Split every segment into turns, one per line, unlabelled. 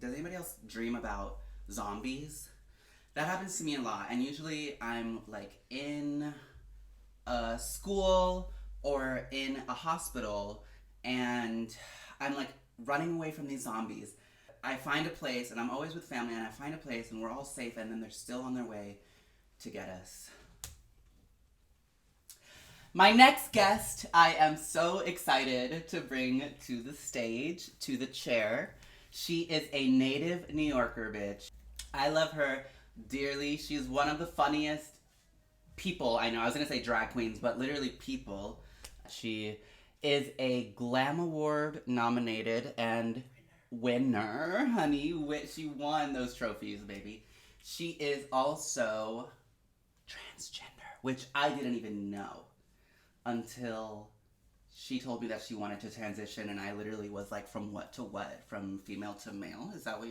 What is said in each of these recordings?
does anybody else dream about zombies? That happens to me a lot, and usually I'm like in a school or in a hospital, and I'm like running away from these zombies. I find a place, and I'm always with family, and I find a place, and we're all safe, and then they're still on their way to get us. My next guest, I am so excited to bring to the stage, to the chair. She is a native New Yorker, bitch. I love her dearly. She's one of the funniest people I know. I was going to say drag queens, but literally people. She is a Glam Award nominated and winner, honey. She won those trophies, baby. She is also transgender, which I didn't even know until she told me that she wanted to transition, and I literally was like, from what to what? From female to male? Is that what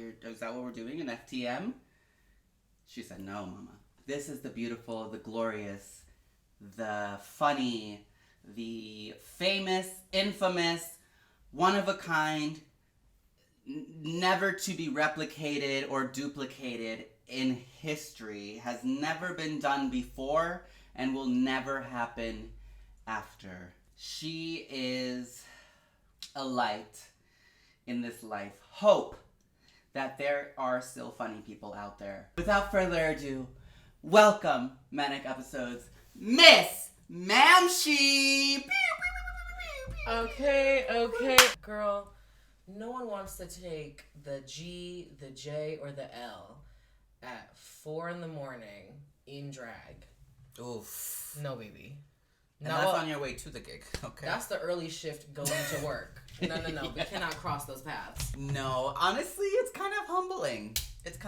we're doing in FTM? She said, no, mama. This is the beautiful, the glorious, the funny, the famous, infamous, one of a kind, never to be replicated or duplicated in history, has never been done before and will never happen after. She is a light in this life. Hope that there are still funny people out there. Without further ado, welcome, Manic Episodes, Miss Ma'amShe!
Okay. Girl, no one wants to take the G, the J, or the L at 4 a.m. in drag.
Oof.
No, baby.
And that's on your way to the gig, okay?
That's the early shift going to work. No. We cannot cross those paths.
No, honestly, it's kind of humbling. It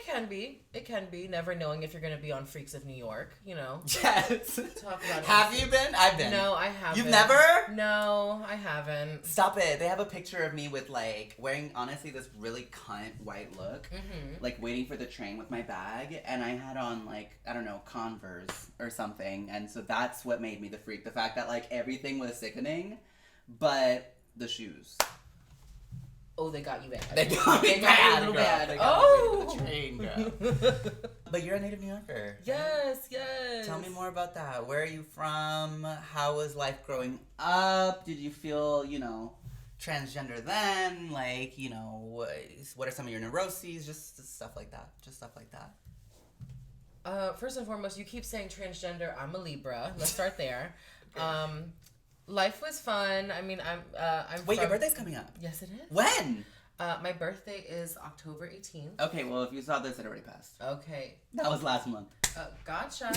can be. Never knowing if you're going to be on Freaks of New York, you know. Yes.
Talk about
Have you been? I've been.
No, I haven't.
You've never?
No, I haven't.
Stop it. They have a picture of me with, like, wearing, honestly, this really cunt white look. Mm-hmm. Like, waiting for the train with my bag. And I had on, like, I don't know, Converse or something. And so that's what made me the freak. The fact that, like, everything was sickening, but the shoes.
Oh, they got you bad.
They got me bad,
a little
girl.
bad.
They got me the train, girl. But you're a native New Yorker.
Yes.
Tell me more about that. Where are you from? How was life growing up? Did you feel, transgender then? Like, what are some of your neuroses? Just stuff like that.
First and foremost, you keep saying transgender. I'm a Libra. Let's start there. Okay. Life was fun. I mean, I'm.
Wait, your birthday's coming up.
Yes, it is.
When?
My birthday is October 18th.
Okay, well, if you saw this, it already passed.
Okay.
That was last month.
Gotcha.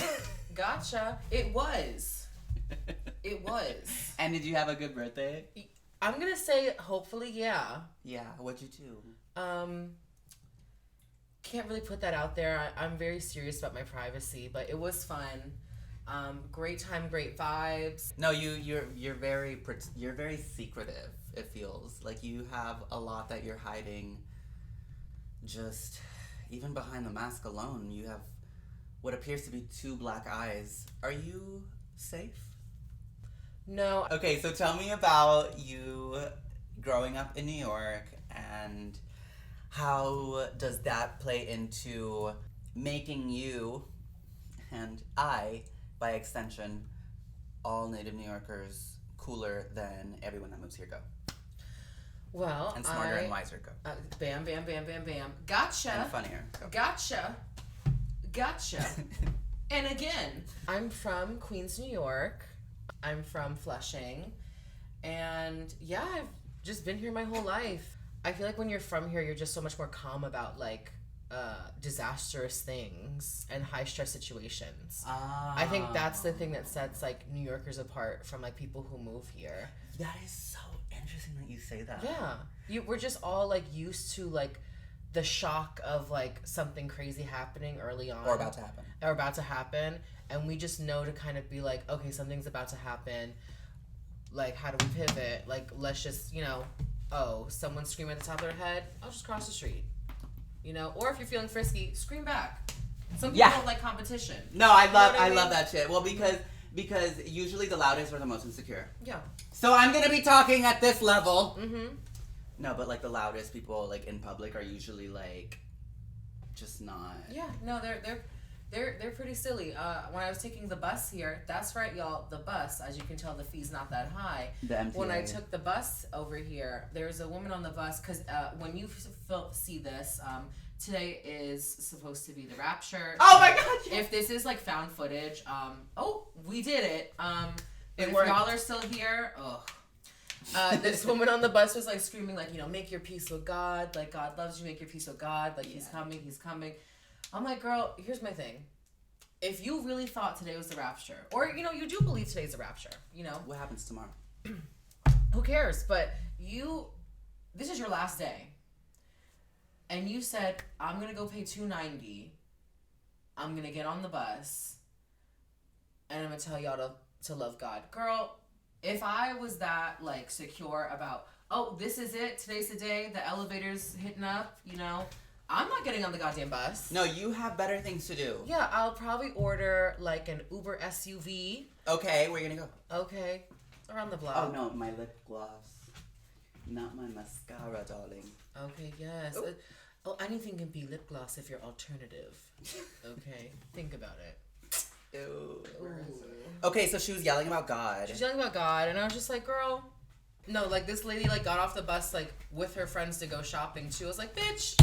It was.
And did you have a good birthday?
I'm gonna say, hopefully, yeah.
Yeah. What'd you do?
Can't really put that out there. I'm very serious about my privacy, but it was fun. Great time, great vibes.
No, you're very secretive. It feels like you have a lot that you're hiding. Just even behind the mask alone, you have what appears to be 2 black eyes. Are you safe?
No.
Okay, so tell me about you growing up in New York, and how does that play into making you and I, by extension, all native New Yorkers cooler than everyone that moves here go?
Well,
and smarter and wiser go.
Bam. Gotcha.
And funnier. Go.
Gotcha. And again, I'm from Queens, New York. I'm from Flushing. And yeah, I've just been here my whole life. I feel like when you're from here, you're just so much more calm about, like, disastrous things and high stress situations. I think that's the thing that sets, like, New Yorkers apart from, like, people who move here.
That is so interesting that you say that.
Yeah. We're just all, like, used to, like, the shock of, like, something crazy happening early on.
Or about to happen.
And we just know to kind of be like, okay, something's about to happen. Like, how do we pivot? Like, let's just, someone's screaming at the top of their head. I'll just cross the street. Or if you're feeling frisky, scream back. Some people don't like competition.
No, I love that shit. Well, because usually the loudest are the most insecure.
Yeah.
So I'm gonna be talking at this level.
Mm-hmm.
No, but like the loudest people like in public are usually like just not.
Yeah, no, they're pretty silly. When I was taking the bus here, that's right, y'all. The bus, as you can tell, the fee's not that high.
The MTA.
When I took the bus over here, there's a woman on the bus because when you see this, today is supposed to be the rapture.
Oh my god! Yes.
If this is like found footage, we did it. If
worked.
y'all are still here, this woman on the bus was like screaming, like, make your peace with God. Like, God loves you. Make your peace with God. Like, He's coming. He's coming. I'm like, girl, here's my thing. If you really thought today was the rapture, or, you do believe today's the rapture,
What happens tomorrow?
who cares? But this is your last day. And you said, I'm going to go pay $2.90. I'm going to get on the bus. And I'm going to tell y'all to love God. Girl, if I was that, like, secure about, this is it. Today's the day. The elevator's hitting up, I'm not getting on the goddamn bus.
No, you have better things to do.
Yeah, I'll probably order, like, an Uber SUV.
Okay, where are you gonna go?
Okay. Around the block.
Oh, no, my lip gloss. Not my mascara, darling.
Okay, yes. Anything can be lip gloss if you're alternative. Okay, think about it.
Ew. Okay, so she was yelling about God.
She was yelling about God, and I was just like, girl. No, like, this lady, like, got off the bus, like, with her friends to go shopping. She was like, bitch.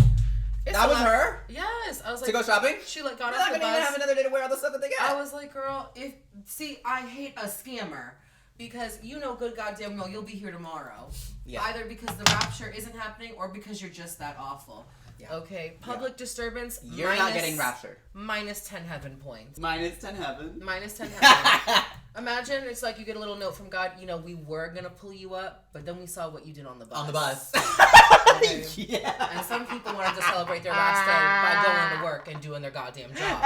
That was her?
Yes. I was like,
to go shopping?
She, like, got
You're
off the
not gonna
bus.
even have another day to wear all the stuff that they got.
I was like, girl, I hate a scammer. Because good goddamn well you'll be here tomorrow. Yeah. Either because the rapture isn't happening or because you're just that awful. Yeah. Okay. Public disturbance.
You're not getting raptured.
Minus 10 heaven points.
Minus 10 heaven.
Minus 10 heaven. Imagine it's like you get a little note from God. We were gonna pull you up, but then we saw what you did on the bus.
On the bus.
Okay. Yeah. And some people wanted to celebrate their last day by going to work and doing their goddamn jobs.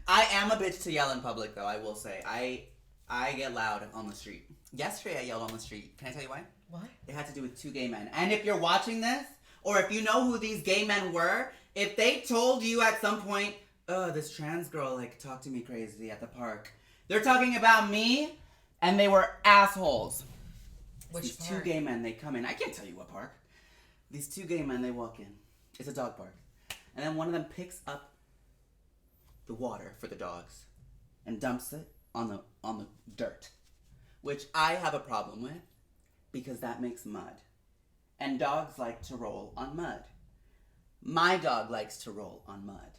I am a bitch to yell in public, though. I will say I get loud on the street. Yesterday I yelled on the street. Can I tell you why?
What?
It had to do with two gay men. And if you're watching this, or if you know who these gay men were, if they told you at some point, this trans girl, like, talked to me crazy at the park. They're talking about me, and they were assholes.
Which
these
park?
two gay men, they come in. I can't tell you what park. These two gay men, they walk in. It's a dog park. And then one of them picks up the water for the dogs and dumps it on the dirt, which I have a problem with because that makes mud. And dogs like to roll on mud. My dog likes to roll on mud.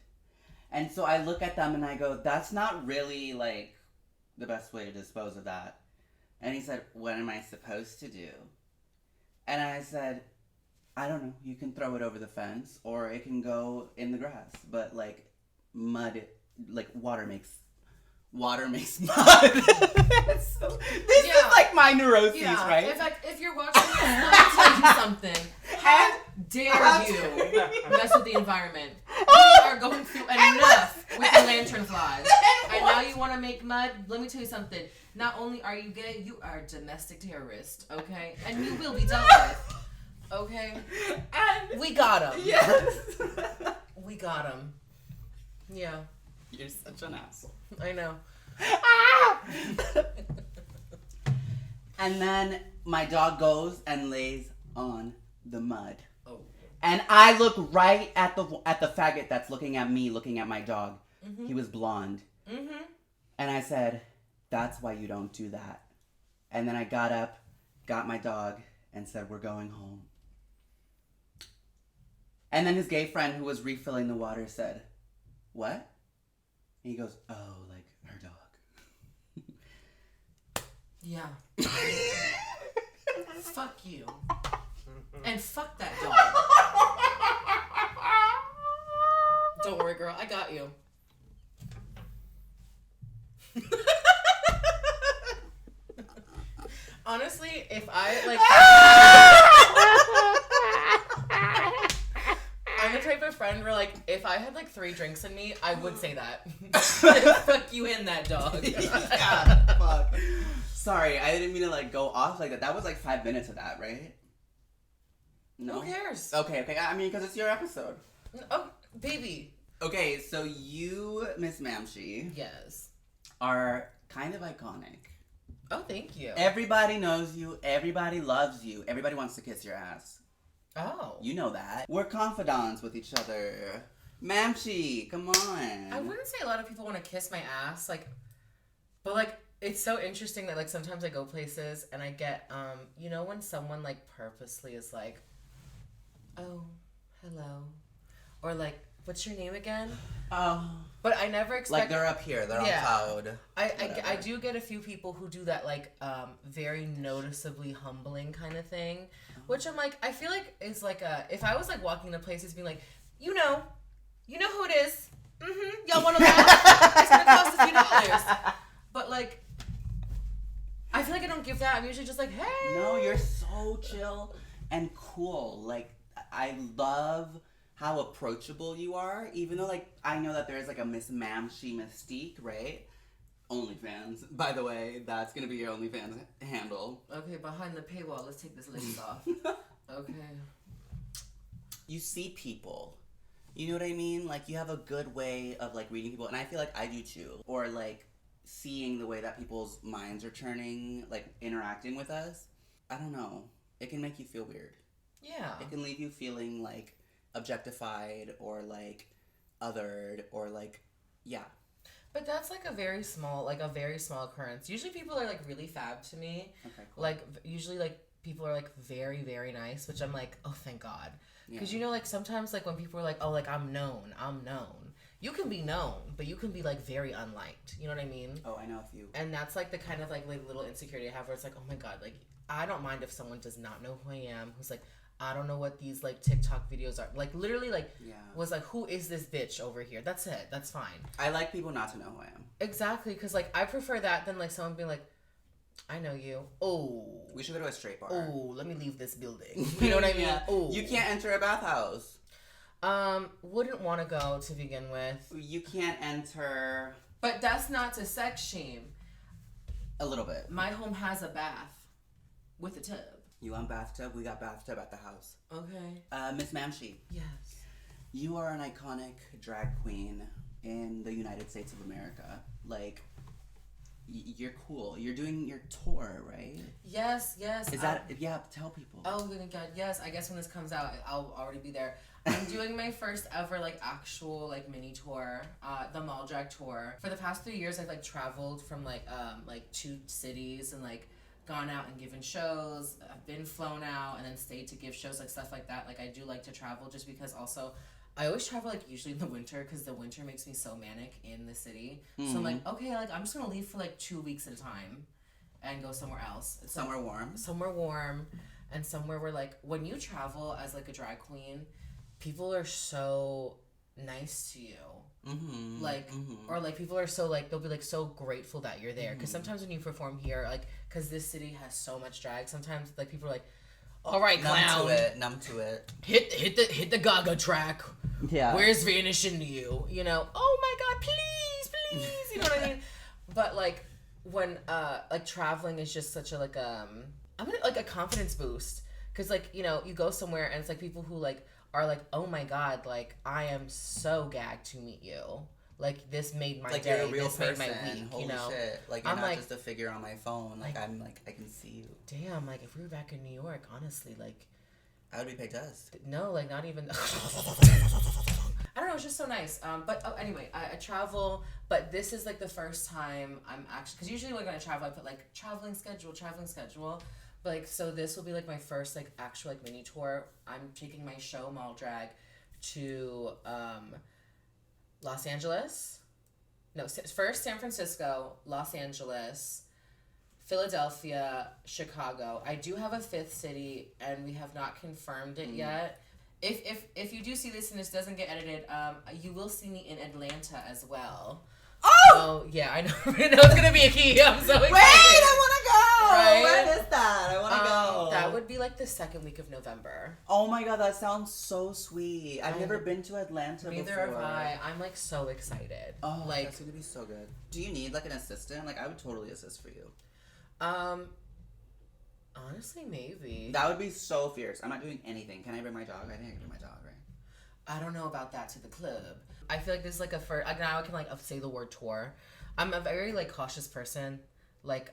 And so I look at them and I go, that's not really, like, the best way to dispose of that. And he said, what am I supposed to do? And I said, I don't know. You can throw it over the fence or it can go in the grass. But, like, mud, like, water makes mud. So, this is like my neuroses, right?
If you're watching this, let me tell you something. How dare you mess with the environment? We are going through enough with the lantern flies. And now you want to make mud? Let me tell you something. Not only are you gay, you are a domestic terrorist, okay? And you will be dealt with, okay? And we got him.
Yes.
We got him. Yeah.
You're such an asshole.
I know.
And then my dog goes and lays on the mud.
Oh.
And I look right at the faggot that's looking at me, looking at my dog. Mm-hmm. He was blonde. Mm-hmm. And I said, that's why you don't do that. And then I got up, got my dog, and said, we're going home. And then his gay friend who was refilling the water said, what? And he goes, oh, like her dog.
Yeah. Fuck you. And fuck that dog. Don't worry, girl. I got you. Honestly, if I, like... I'm the type of friend where, like, if I had, like, 3 drinks in me, I would say that. Fuck you in that dog.
Yeah, fuck. Sorry, I didn't mean to, like, go off like that. That was, like, 5 minutes of that, right? No?
Who cares?
Okay. I mean, because it's your episode.
Oh, baby.
Okay, so you, Miss Ma'amShe,
Yes,
are kind of iconic.
Oh, thank you.
Everybody knows you. Everybody loves you. Everybody wants to kiss your ass.
Oh.
You know that. We're confidants with each other. Ma'amShe, come on.
I wouldn't say a lot of people want to kiss my ass, like, but like it's so interesting that like sometimes I go places and I get you know when someone like purposely is like, oh, hello, or like, what's your name again?
Oh.
But I never expect.
Like they're up here, they're on cloud.
I do get a few people who do that like very noticeably humbling kind of thing, which I'm like, I feel like is like if I was like walking into places being like, you know who it is. Mm-hmm. Y'all want to laugh? It's gonna cost a few dollars. But like, I feel like I don't give that. I'm usually just like, hey.
No, you're so chill and cool. Like, I love how approachable you are. Even though, like, I know that there's like a Miss Ma'amShe mystique, right? OnlyFans. By the way, that's gonna be your OnlyFans handle.
Okay, behind the paywall. Let's take this list off. Okay.
You see people. You know what I mean? Like, you have a good way of, like, reading people. And I feel like I do, too. Or, like, seeing the way that people's minds are turning, like, interacting with us. I don't know. It can make you feel weird.
Yeah.
It can leave you feeling, like, objectified or, like, othered or, like, yeah.
But that's, like, a very small occurrence. Usually people are, like, really fab to me.
Okay, cool.
Like, usually, like, people are, like, very, very nice, which I'm like, oh, thank God. Because, you know, like, sometimes, like, when people are like, oh, like, I'm known. You can be known, but you can be, like, very unliked. You know what I mean?
Oh, I know a few.
And that's, like, the kind of, like little insecurity I have where it's like, oh, my God. Like, I don't mind if someone does not know who I am, who's like, I don't know what these, like, TikTok videos are. Like, literally, like, was like, who is this bitch over here? That's it. That's fine.
I like people not to know who I am.
Exactly. Because, like, I prefer that than, like, someone being like, I know you. Oh.
We should go to a straight bar.
Oh, let me leave this building. You know what I mean?
Yeah.
Oh.
You can't enter a bathhouse.
Wouldn't want to go to begin with.
You can't enter.
But that's not to sex shame.
A little bit.
My home has a bath with a tub.
You want bathtub? We got bathtub at the house.
Okay.
Miss Ma'amShe.
Yes.
You are an iconic drag queen in the United States of America. Like, you're cool. You're doing your tour, right?
Yes.
Is that, yeah, tell people.
Oh, my God, yes. I guess when this comes out, I'll already be there. I'm doing my first ever, like, actual, like, mini tour, the Mall Drag Tour. For the past 3 years, I've, like, traveled from, like 2 cities and, like, gone out and given shows. I've been flown out and then stayed to give shows, like, stuff like that. Like, I do like to travel just because also I always travel, like, usually in the winter because the winter makes me so manic in the city. Mm-hmm. So I'm like, okay, like, I'm just going to leave for, like, 2 weeks at a time and go somewhere else.
Somewhere warm.
Somewhere warm and somewhere where, like, when you travel as, like, a drag queen, people are so nice to you. Mm-hmm. Like, or, like, people are so, like, they'll be, like, so grateful that you're there. Because sometimes when you perform here, like, because this city has so much drag, sometimes, like, people are like, all right, clown.
Numb to it.
Hit the Gaga track.
Yeah.
Where's Vanish into you? You know, oh my God, please. You know what I mean? But, like, when, like, traveling is just such a, like, I'm gonna, like, a confidence boost. Because, like, you know, you go somewhere and it's, like, people who, like, are, like, oh my God, like, I am so gagged to meet you. Like, this made my
like
day.
You're a real
this
person.
Made my week,
Holy
you know?
shit. Like, you're
I'm
not
like,
just a figure on my phone. Like, I'm, like, I can see you.
Damn, like, if we were back in New York, honestly, like...
I would be paid dust.
No, like, not even... I don't know, it's just so nice. But anyway, I travel, but this is, like, the first time I'm actually... Because usually when I travel, I put, like, traveling schedule. But, like, so this will be, like, my first, like, actual, like, mini tour. I'm taking my show, Mall Drag, to Los Angeles. No, first San Francisco, Los Angeles, Philadelphia, Chicago. I do have a 5th city, and we have not confirmed it yet. If you do see this and this doesn't get edited, you will see me in Atlanta as well. Oh yeah, I know. It's gonna be a key. I'm so excited.
Wait, I wanna go.
Right?
When is that? I wanna go.
That would be like the 2nd week of November.
Oh my God, that sounds so sweet. I've never been to Atlanta before.
Neither have I. I'm like so excited.
Oh,
like
that's gonna be so good. Do you need like an assistant? Like, I would totally assist for you.
Honestly, maybe.
That would be so fierce. I'm not doing anything. Can I bring my dog? I think I can bring my dog, right?
I don't know about that to the club. I feel like this is like a first. Like, now I can like say the word tour. I'm a very like cautious person. Like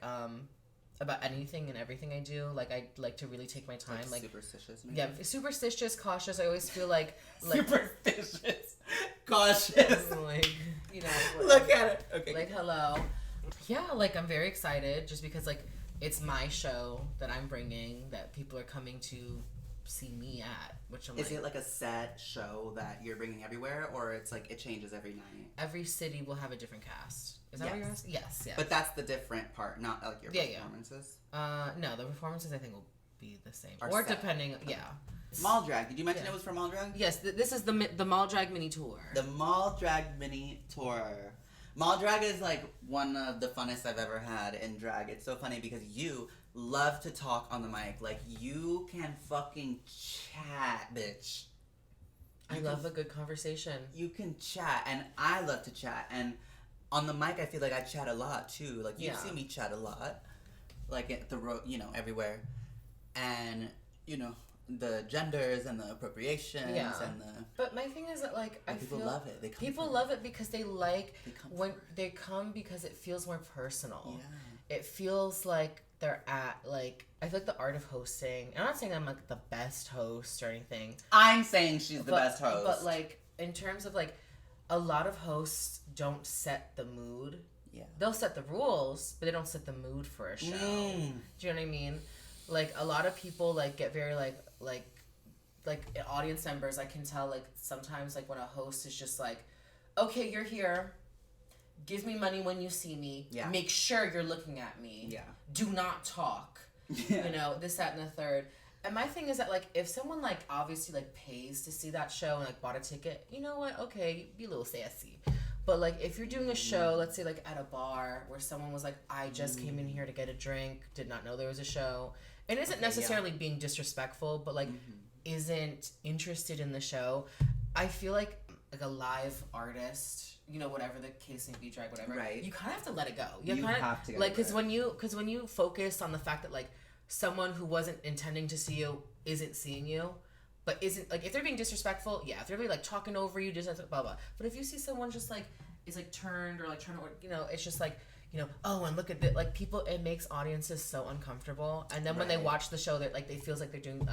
about anything and everything I do. Like I like to really take my time. Like
superstitious. Maybe?
Yeah, superstitious, cautious. I always feel like
superstitious, cautious.
Like
Look at it. Okay.
Like hello. Yeah, like I'm very excited just because like it's my show that I'm bringing that people are coming to see me at, which I'm
Is it like a set show that you're bringing everywhere, or it's like it changes every night?
Every city will have a different cast. Is that what you're asking? Yes, yes.
But that's the different part, not like your performances.
No, the performances I think will be the same,
Or
or
set.
depending. Yeah.
Mall Drag. Did you mention it was for Mall Drag?
Yes, this is the Mall Drag mini tour.
The Mall Drag mini tour. Mall Drag is like one of the funnest I've ever had in drag. It's so funny because you love to talk on the mic. Like, you can fucking chat, bitch.
I love a good conversation.
You can chat, and I love to chat. And on the mic, I feel like I chat a lot, too. Like, you see me chat a lot. Like, at the road, everywhere. And, the genders and the appropriations and the...
But my thing is that, like, I
people
feel...
love it.
People love it because they like...
They
come because it feels more personal.
Yeah.
It feels like they're at, like... I feel like the art of hosting... I'm not saying I'm, like, the best host or anything.
I'm saying she's the best host.
But, like, in terms of, like, a lot of hosts don't set the mood.
Yeah.
They'll set the rules, but they don't set the mood for a show. Do you know what I mean? Like, a lot of people, like, get very, like audience members, I can tell, like, sometimes, like, when a host is just like, okay, you're here, give me money when you see me, make sure you're looking at me, do not talk, this, that, and the third. And my thing is that, like, if someone, like, obviously, like, pays to see that show and, like, bought a ticket, you know what, okay, be a little sassy. But, like, if you're doing a show, let's say, like, at a bar where someone was like, I just came in here to get a drink, did not know there was a show, and isn't necessarily being disrespectful, but, like, isn't interested in the show, I feel like a live artist, whatever the case may be, drag, whatever, you kind of have to let it go. You
have to,
like, because when you focus on the fact that, like, someone who wasn't intending to see you isn't seeing you, but isn't, like, if they're being disrespectful, if they're really, like, talking over you, just blah blah. But if you see someone just, like, is, like, turned or, like, trying to, it's just like, oh, and look at that, like, people, it makes audiences so uncomfortable, and then when they watch the show, they're like, they feels like they're doing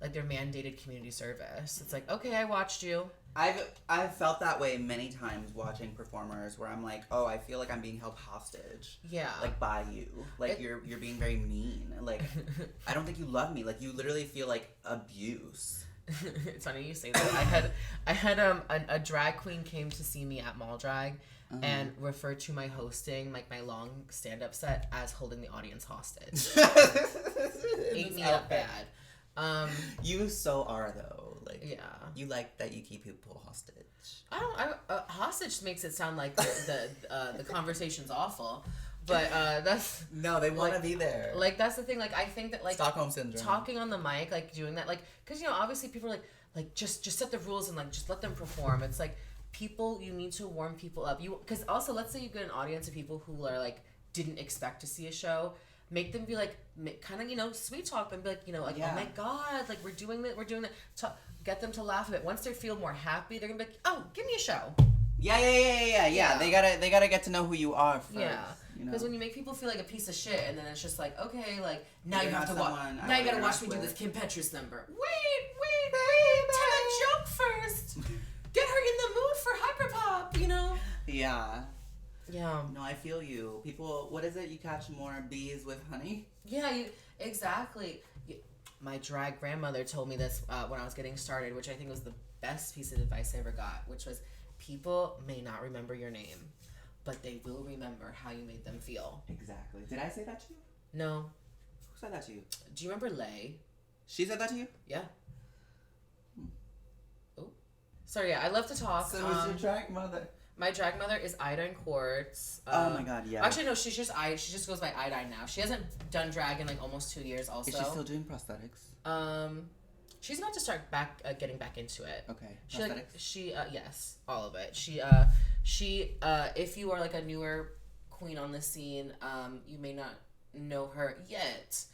like their mandated community service. It's like, okay, I watched you.
I've felt that way many times watching performers where I'm like, oh, I feel like I'm being held hostage.
Yeah.
Like, by you. Like, you're being very mean. Like, I don't think you love me. Like, you literally feel like abuse.
It's funny you say that. I had a drag queen came to see me at Mall Drag and referred to my hosting, like my long stand-up set, as holding the audience hostage. Ate me up bad.
You so are, though. Like,
yeah.
You like that you keep people hostage.
Hostage makes it sound like the conversation's awful. But that's...
No, they want to be there.
Like, that's the thing. Like, I think that, like...
Stockholm Syndrome.
Talking on the mic, like, doing that, like... Because, obviously people are like, just set the rules and, like, just let them perform. It's like, people, you need to warm people up. Because also, let's say you get an audience of people who are, like, didn't expect to see a show. Make them be, like, kind of, sweet talk them. Be like, oh, my God, like, we're doing that. Get them to laugh a bit. Once they feel more happy, they're going to be like, oh, give me a show.
Yeah. They gotta get to know who you are first.
Yeah. Because when you make people feel like a piece of shit, and then it's just like, okay, like, now you have to watch. Now you gotta watch me do this Kim Petras number. Wait, tell a joke first. Get her in the mood for hyperpop,
Yeah.
Yeah.
No, I feel you. People, what is it? You catch more bees with honey?
Yeah, exactly. My drag grandmother told me this when I was getting started, which I think was the best piece of advice I ever got, which was, people may not remember your name, but they will remember how you made them feel.
Exactly. Did I say that to you?
No.
Who said that to you?
Do you remember Lay?
She said that to you?
Yeah. Oh. Sorry, yeah, I love to talk.
So who's your drag mother?
My drag mother is Ida in Quartz.
Oh my God, yeah.
Actually, no, she just goes by Ida now. She hasn't done drag in like almost 2 years. Also,
is she still doing prosthetics?
She's about to start getting back into it.
Okay.
Prosthetics? Yes, all of it. She if you are like a newer queen on the scene, you may not know her yet.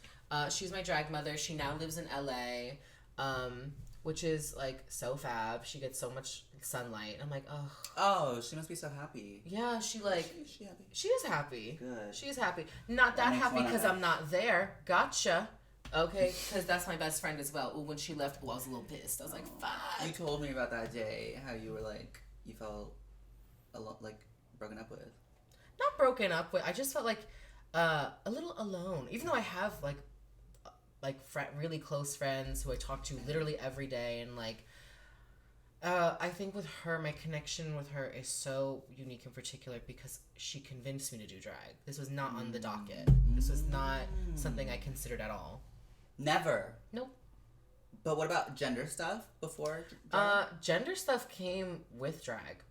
She's my drag mother. She now lives in LA. which is like so fab. She gets so much sunlight. I'm like, oh.
Oh, she must be so happy.
Yeah, she like.
Is she happy?
She is happy.
Good.
She is happy. Not that happy because I'm not there. Gotcha. Okay, because that's my best friend as well. Ooh, when she left, I was a little pissed. I was like, fuck.
You told me about that day, how you were like, you felt like broken up with.
Not broken up with. I just felt like a little alone. Even though I have really close friends who I talk to literally every day, and like, I think with her, my connection with her is so unique and particular because she convinced me to do drag. This was not on the docket. This was not something I considered at all.
Never.
Nope.
But what about gender stuff before drag?
Gender stuff came with drag.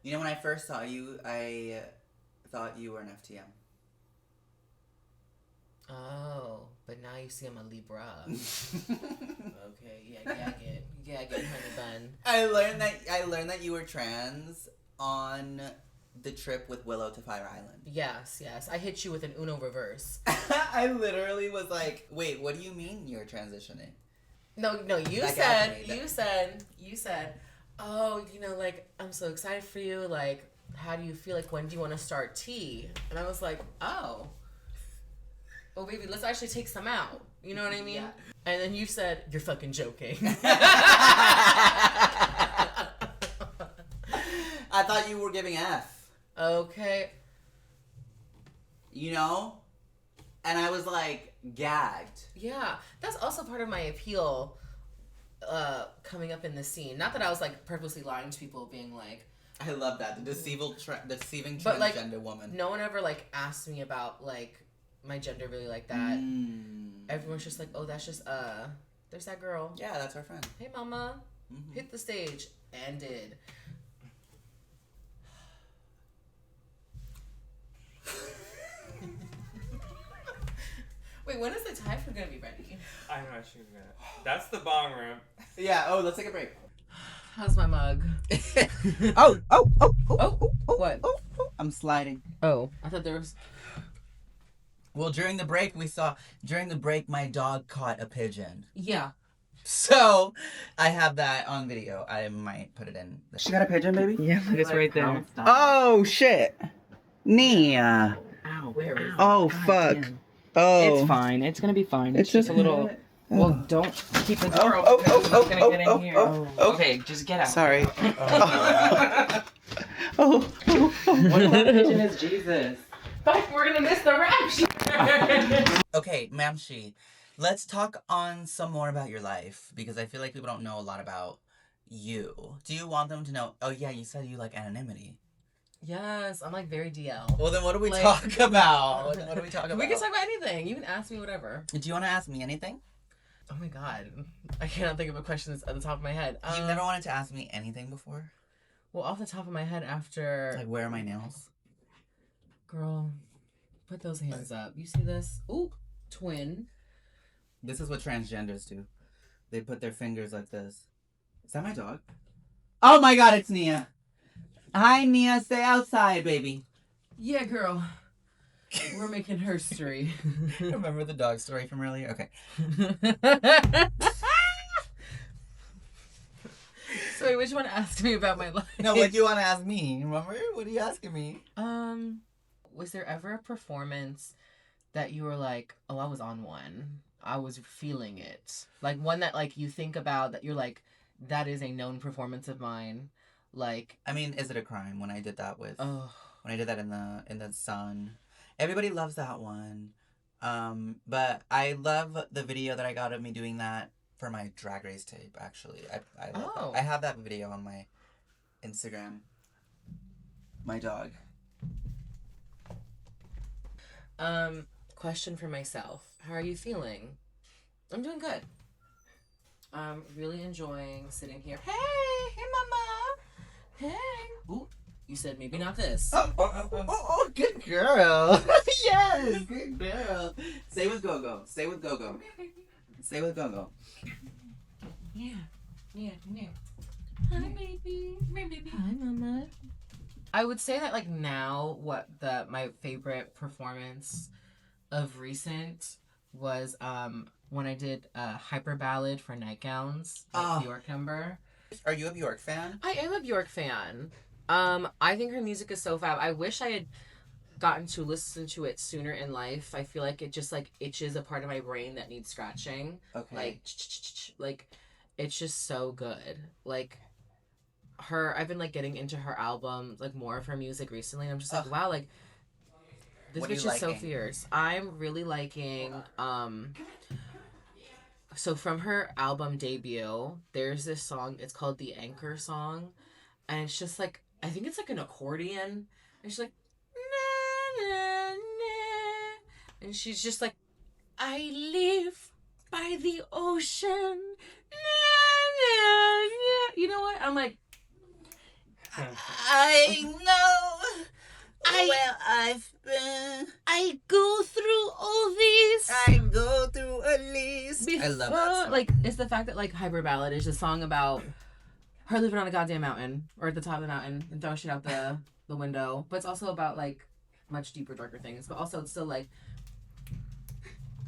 You know, when I first saw you, I thought you were an FTM.
Oh, but now you see I'm a Libra. Okay, yeah, gag it, honey bun.
I learned that you were trans on the trip with Willow to Fire Island.
Yes. I hit you with an Uno reverse.
I literally was like, wait, what do you mean you're transitioning?
No, you said, oh, you know, like, I'm so excited for you. Like, how do you feel? Like, when do you want to start tea? And I was like, oh. Well, baby, let's actually take some out. You know what I mean? Yeah. And then you said, you're fucking joking.
I thought you were giving F.
Okay.
You know? And I was like, gagged.
Yeah. That's also part of my appeal coming up in the scene. Not that I was like purposely lying to people being like...
I love that. The deceiving transgender
like,
woman.
No one ever like asked me about like my gender really like that. Everyone's just like, oh, that's just there's that girl.
Yeah, that's our friend.
Hey mama. Hit the stage. And did. Wait, when is the tie for gonna be ready?
I'm not sure. That's the bong room.
Yeah, oh, let's take a break.
How's my mug?
Oh,
what?
I'm sliding.
Oh, I thought there was...
Well, during the break, my dog caught a pigeon.
Yeah.
So, I have that on video. I might put it in. She got a pigeon, baby?
Yeah, look, it's right there.
Oh, shit. Nia.
Ow, where is it?
Oh, fuck. Oh.
It's fine. It's gonna be fine. It's just a little... Well, don't keep the door open
oh,
because it's not gonna get in here. Okay, just get out.
Sorry.
What kind of pigeon is Jesus?
Fuck, we're gonna miss the rapture!
Okay, Ma'amShe, let's talk on some more about your life because I feel like people don't know a lot about you. Do you want them to know? Oh yeah, you said you like anonymity.
Yes, I'm like very DL.
Well, then what do we talk about? What do we talk about?
We can talk about anything. You can ask me whatever.
Do you want to ask me anything?
Oh my god. I cannot think of a question that's at the top of my head.
You've never wanted to ask me anything before?
Well, off the top of my head after...
Like, where are my nails?
Girl, put those hands up. You see this? Ooh, twin.
This is what transgenders do. They put their fingers like this. Is that my dog? Oh my god, it's Nia. Hi, Nia. Stay outside, baby.
Yeah, girl. We're making history.
Remember the dog story from earlier? Okay.
So wait, what do you want to ask me about my life?
No, what do you want to ask me? Remember? What are you asking me?
Was there ever a performance that you were like, oh, I was on one. I was feeling it. Like one that like you think about that you're like, that is a known performance of mine. Like,
I mean, is it a crime when I did that with
oh,
when I did that in the sun? Everybody loves that one. But I love the video that I got of me doing that for my Drag Race tape, actually. I love that. I have that video on my Instagram. My dog.
Question for myself. How are you feeling? I'm doing good. I'm really enjoying sitting here. Hey, mama. Hey. Ooh, you said maybe not this.
Oh, good girl. Yes, good girl. Stay with Go-Go. Stay with Go-Go. Stay with Go-Go.
Yeah. Hi, baby. Hi, mama. I would say that, like, now, my favorite performance of recent was when I did Hyper Ballad for Nightgowns,
Oh.
Bjork number.
Are you a Bjork fan?
I am a Bjork fan. I think her music is so fab. I wish I had gotten to listen to it sooner in life. I feel like it just like itches a part of my brain that needs scratching.
Okay.
Like it's just so good. Like I've been like getting into her albums, like more of her music recently, and I'm just like, wow, like this
What are
bitch
you
is so
liking?
fierce. I'm really liking so from her album debut, there's this song, it's called The Anchor Song, and it's just like I think it's like an accordion. And she's like na, na, na. And she's just like, I live by the ocean. Na, na, na. You know what? I'm like,
I know where I've been.
I go through all these.
I go through a list. I love that song.
Like, it's the fact that like Hyper Ballad is a song about her living on a goddamn mountain or at the top of the mountain and throwing shit out the window. But it's also about like much deeper, darker things. But also it's still like,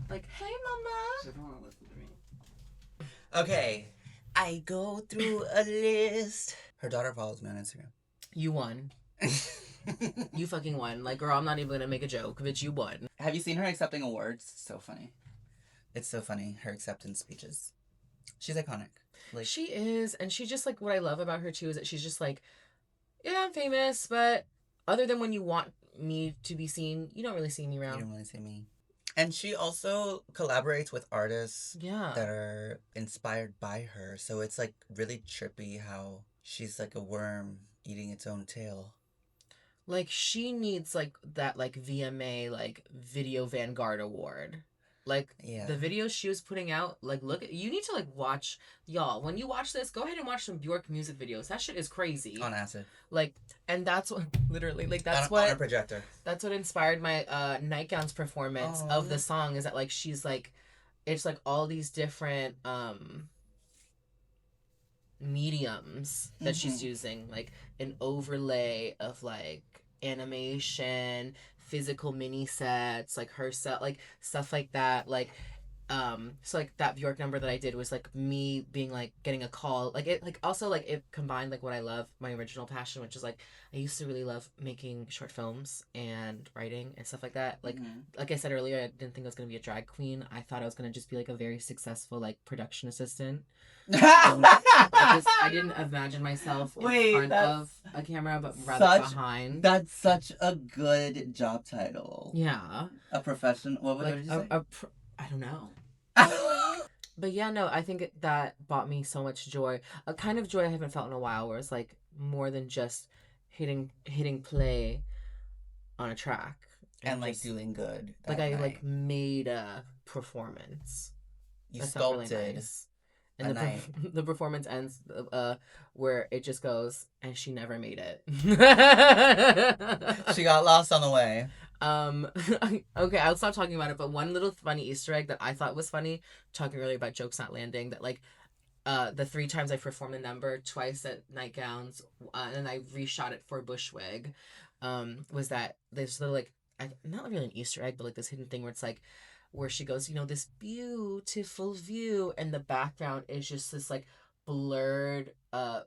hey mama.
She don't want to listen to me. Okay. I go through a list. Her daughter follows me on Instagram.
You won. You fucking won. Like, girl, I'm not even gonna make a joke, bitch. You won.
Have you seen her accepting awards? It's so funny. It's so funny. Her acceptance speeches. She's iconic. Like,
She is, and she just like what I love about her too is that she's just like, yeah, I'm famous, but other than when you want me to be seen, you don't really see me
you
around.
don't really see me. And she also collaborates with artists
Yeah.
that are inspired by her. So it's like really trippy how she's like a worm eating its own tail.
Like she needs like that like VMA like Video Vanguard Award. Like
Yeah.
the videos she was putting out, like you need to like watch, y'all, when you watch this, go ahead and watch some Bjork music videos. That shit is crazy.
On acid.
Like, and that's what literally like that's
on a projector.
That's what inspired my Nightgowns performance of the song, is that like she's like, it's like all these different mediums that she's using, like an overlay of like animation, physical mini sets, like herself, like stuff like that, like so like that Bjork number that I did was like me being like getting a call, like it like also like it combined like what I love, my original passion, which is like I used to really love making short films and writing and stuff like that. Like like I said earlier, I didn't think I was gonna be a drag queen. I thought I was gonna just be like a very successful like production assistant. I didn't imagine myself in front of a camera, but rather behind.
That's such a good job title.
Yeah.
A profession. What would you say?
I don't know. But yeah, no, I think that brought me so much joy. A kind of joy I haven't felt in a while, where it's like more than just hitting play on a track.
And like doing good.
Like I like made a performance.
You sculpted. Really nice.
And the performance ends where it just goes, and she never made it.
She got lost on the way.
Okay, I'll stop talking about it, but one little funny Easter egg that I thought was funny, talking earlier about jokes not landing, that like the 3 times I performed the number, twice at Nightgowns, and then I reshot it for Bushwig, was that there's little like, not really an Easter egg, but like this hidden thing where it's like, where she goes, you know, this beautiful view, and the background is just this like blurred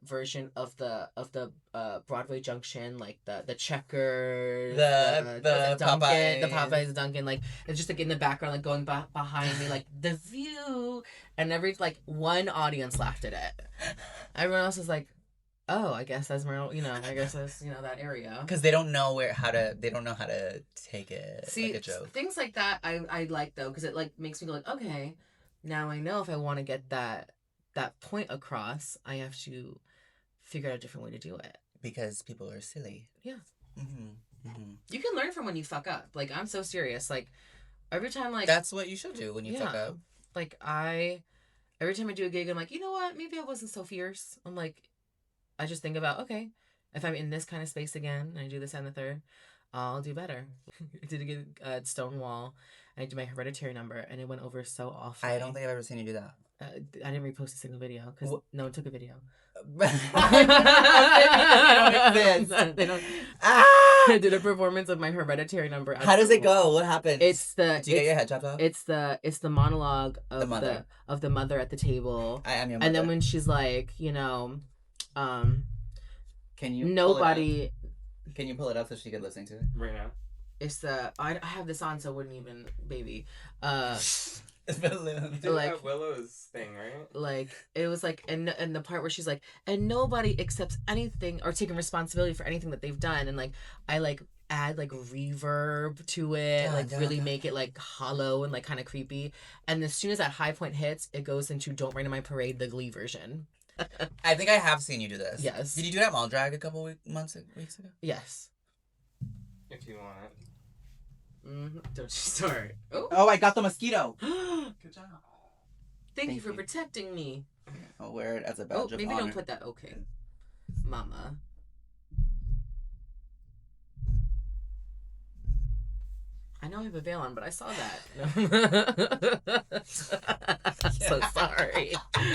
version of the Broadway Junction, like the Checkers, the Dunkin', the Popeyes, Dunkin', like it's just like in the background, like going behind me, like the view, and like one audience laughed at it. Everyone else was like, oh, I guess that's more, you know, I guess that's, you know, that area.
Because they don't know how to take it.
See,
like a joke.
Things like that I like though, because it like makes me go like, okay, now I know if I want to get that point across, I have to figure out a different way to do it.
Because people are silly.
Yeah. You can learn from when you fuck up. Like, I'm so serious. Like, every time, like...
That's what you should do when you fuck up.
Like, every time I do a gig, I'm like, you know what? Maybe I wasn't so fierce. I'm like... I just think about, okay, if I'm in this kind of space again, and I do this and the third, I'll do better. I did a gig at Stonewall, and I did my hereditary number, and it went over so awfully.
I don't think I've ever seen you do that.
I didn't repost a single video because no one took a video. They don't. I did a performance of my hereditary number.
How does it go? What happens? Do you get your head chopped off?
It's the monologue of the mother at the table.
I am your mother.
And then when she's like, you know,
can you
nobody.
Can you pull it up so she could listen to it
right now?
It's I have this on so it wouldn't even baby.
It's balloons.
Like Willow's thing, right?
Like it was like and the part where she's like, and nobody accepts anything or taking responsibility for anything that they've done, and like I like add like reverb to it, really make it like hollow and like kind of creepy. And as soon as that high point hits, it goes into "Don't Rain on My Parade," the Glee version.
I think I have seen you do this.
Yes.
Did you do that mall drag a couple weeks ago?
Yes.
If you want it.
Don't you start.
Oh, I got the mosquito.
Good job. Thank you for protecting me.
I'll wear it as a badge of
maybe
honor.
don't put that. Okay. Mama. I know I have a veil on, but I saw that. So sorry.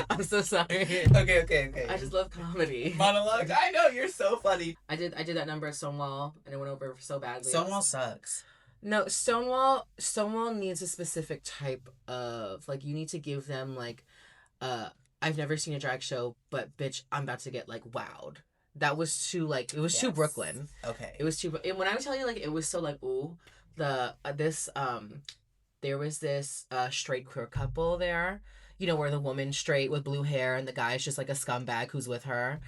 I'm so sorry.
Okay.
I just love comedy.
Monologues. I know, you're so funny.
I did that number at Stonewall, and it went over so badly.
Stonewall sucks.
No, Stonewall needs a specific type of, like, you need to give them, like, I've never seen a drag show, but bitch, I'm about to get, like, wowed. That was too, like, it was too Brooklyn.
Okay.
It was too, and when I tell you, like, it was so, like, ooh, there was this straight queer couple there, you know, where the woman's straight with blue hair and the guy's just, like, a scumbag who's with her.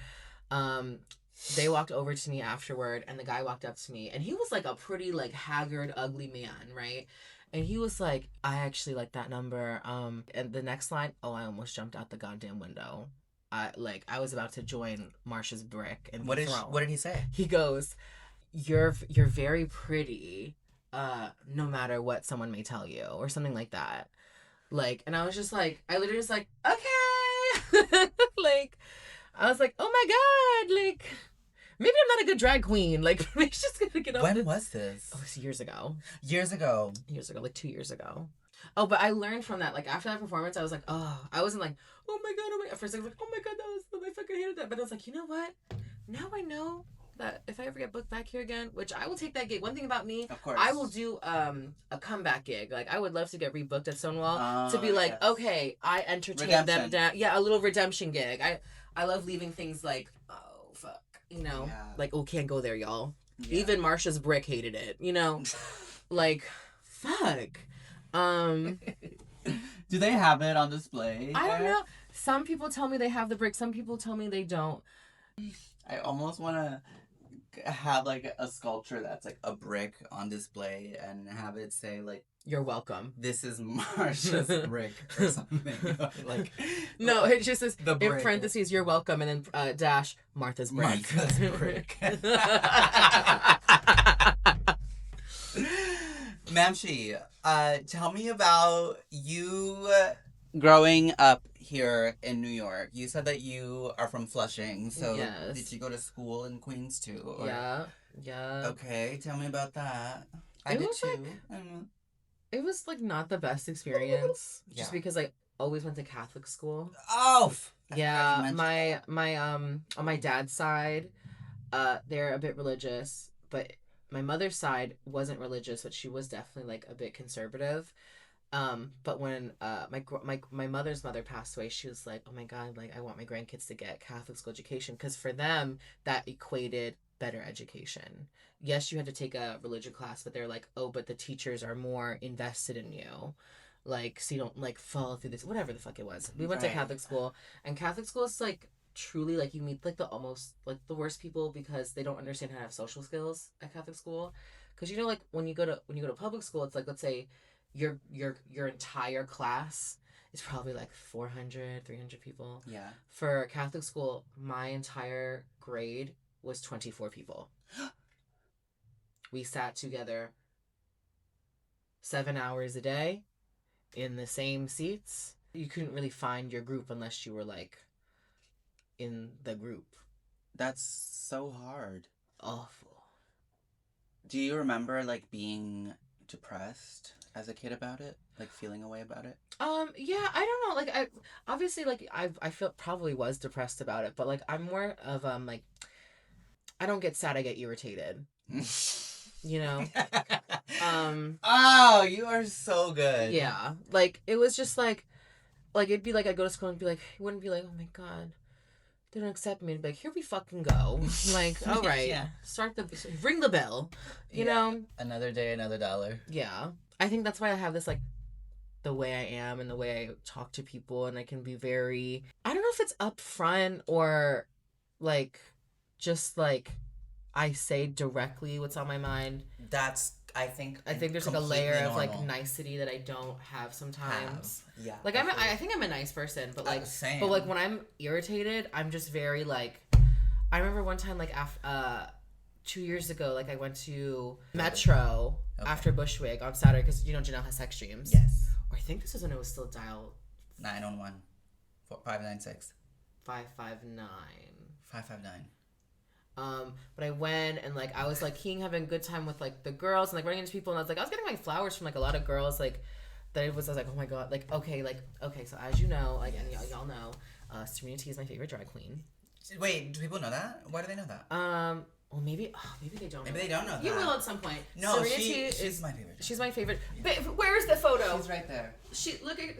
They walked over to me afterward, and the guy walked up to me, and he was like a pretty like haggard, ugly man, right? And he was like, "I actually like that number." And the next line, "Oh, I almost jumped out the goddamn window." I was about to join Marsha's brick and
what did he say?
He goes, "You're very pretty, no matter what someone may tell you," or something like that. Like, and I was just like, I literally was like, okay, like. I was like, oh my god, like, maybe I'm not a good drag queen. Like, maybe she's just gonna get up.
When was this?
Oh, it was years ago. Like 2 years ago. Oh, but I learned from that. Like, after that performance, I was like, oh, I wasn't like, oh my god. At first, I was like, oh my god, I fucking hated that. But I was like, you know what? Now I know that if I ever get booked back here again, which I will take that gig. One thing about me,
of course,
I will do a comeback gig. Like, I would love to get rebooked at Stonewall to be like, okay, I entertained them down. Yeah, a little redemption gig. I love leaving things like, oh, fuck, you know? Yeah. Like, oh, can't go there, y'all. Yeah. Even Marsha's brick hated it, you know? Like, fuck.
Do they have it on display?
I don't know. Some people tell me they have the brick. Some people tell me they don't.
I almost want to have, like, a sculpture that's, like, a brick on display and have it say, like,
"You're welcome.
This is Marsha's brick," or something. Like,
no, it just says in parentheses, "You're welcome," and then dash Martha's brick.
Martha's brick. Ma'amShe, tell me about you growing up here in New York. You said that you are from Flushing, so yes. Did you go to school in Queens too? Or...
Yeah.
Okay, tell me about that. I did too.
It was like not the best experience, just because I always went to Catholic school.
Oh,
yeah. My on my dad's side, they're a bit religious, but my mother's side wasn't religious, but she was definitely like a bit conservative. But when my mother's mother passed away, she was like, oh my god, like I want my grandkids to get Catholic school education, because for them that equated better education. Yes, you had to take a religion class, but they're like, oh, but the teachers are more invested in you, like, so you don't like fall through this, whatever the fuck it was. We went to Catholic school, and Catholic school is like truly like you meet like the almost like the worst people, because they don't understand how to have social skills at Catholic school. Because you know, like when you go to public school, it's like, let's say your entire class is probably like 400, 300 people.
Yeah. For
Catholic school, my entire grade was 24 people. We sat together 7 hours a day in the same seats. You couldn't really find your group unless you were like in the group.
That's so hard.
Awful.
Do you remember like being depressed as a kid about it? Like feeling a way about it?
Yeah, I don't know. Like I obviously like I feel probably was depressed about it, but like I'm more of like I don't get sad, I get irritated. You know?
Oh, you are so good.
Yeah. Like it was just like it'd be like I'd go to school and be like, it wouldn't be like, oh my god, they don't accept me. It'd be like, here we fucking go. Like, all right,
Yeah.
Ring the bell. You know?
Another day, another dollar.
Yeah. I think that's why I have this like the way I am and the way I talk to people, and I can be very, I don't know if it's upfront or like just like I say directly what's on my mind.
That's I think
there's like a layer of like nicety that I don't have sometimes.
Yeah.
Like I think I'm a nice person, but like
same.
but like when I'm irritated, I'm just very like, I remember one time like 2 years ago, like I went to Metro after Bushwick on Saturday because you know Janelle has sex dreams.
Yes.
Or I think this was when it was still dial
911 596
559.
559.
But I went and like I was like having a good time with like the girls and like running into people, and I was getting my flowers from like a lot of girls like that. I was like, oh my god, like okay. So as you know, like and y'all know, Serena T is my favorite drag queen.
Wait, do people know that? Why do they know that?
Well, maybe they don't.
Maybe they don't know that.
You will at some point.
No,
Serena
she's my favorite.
She's my favorite. But where is the photo?
She's right there.
Look at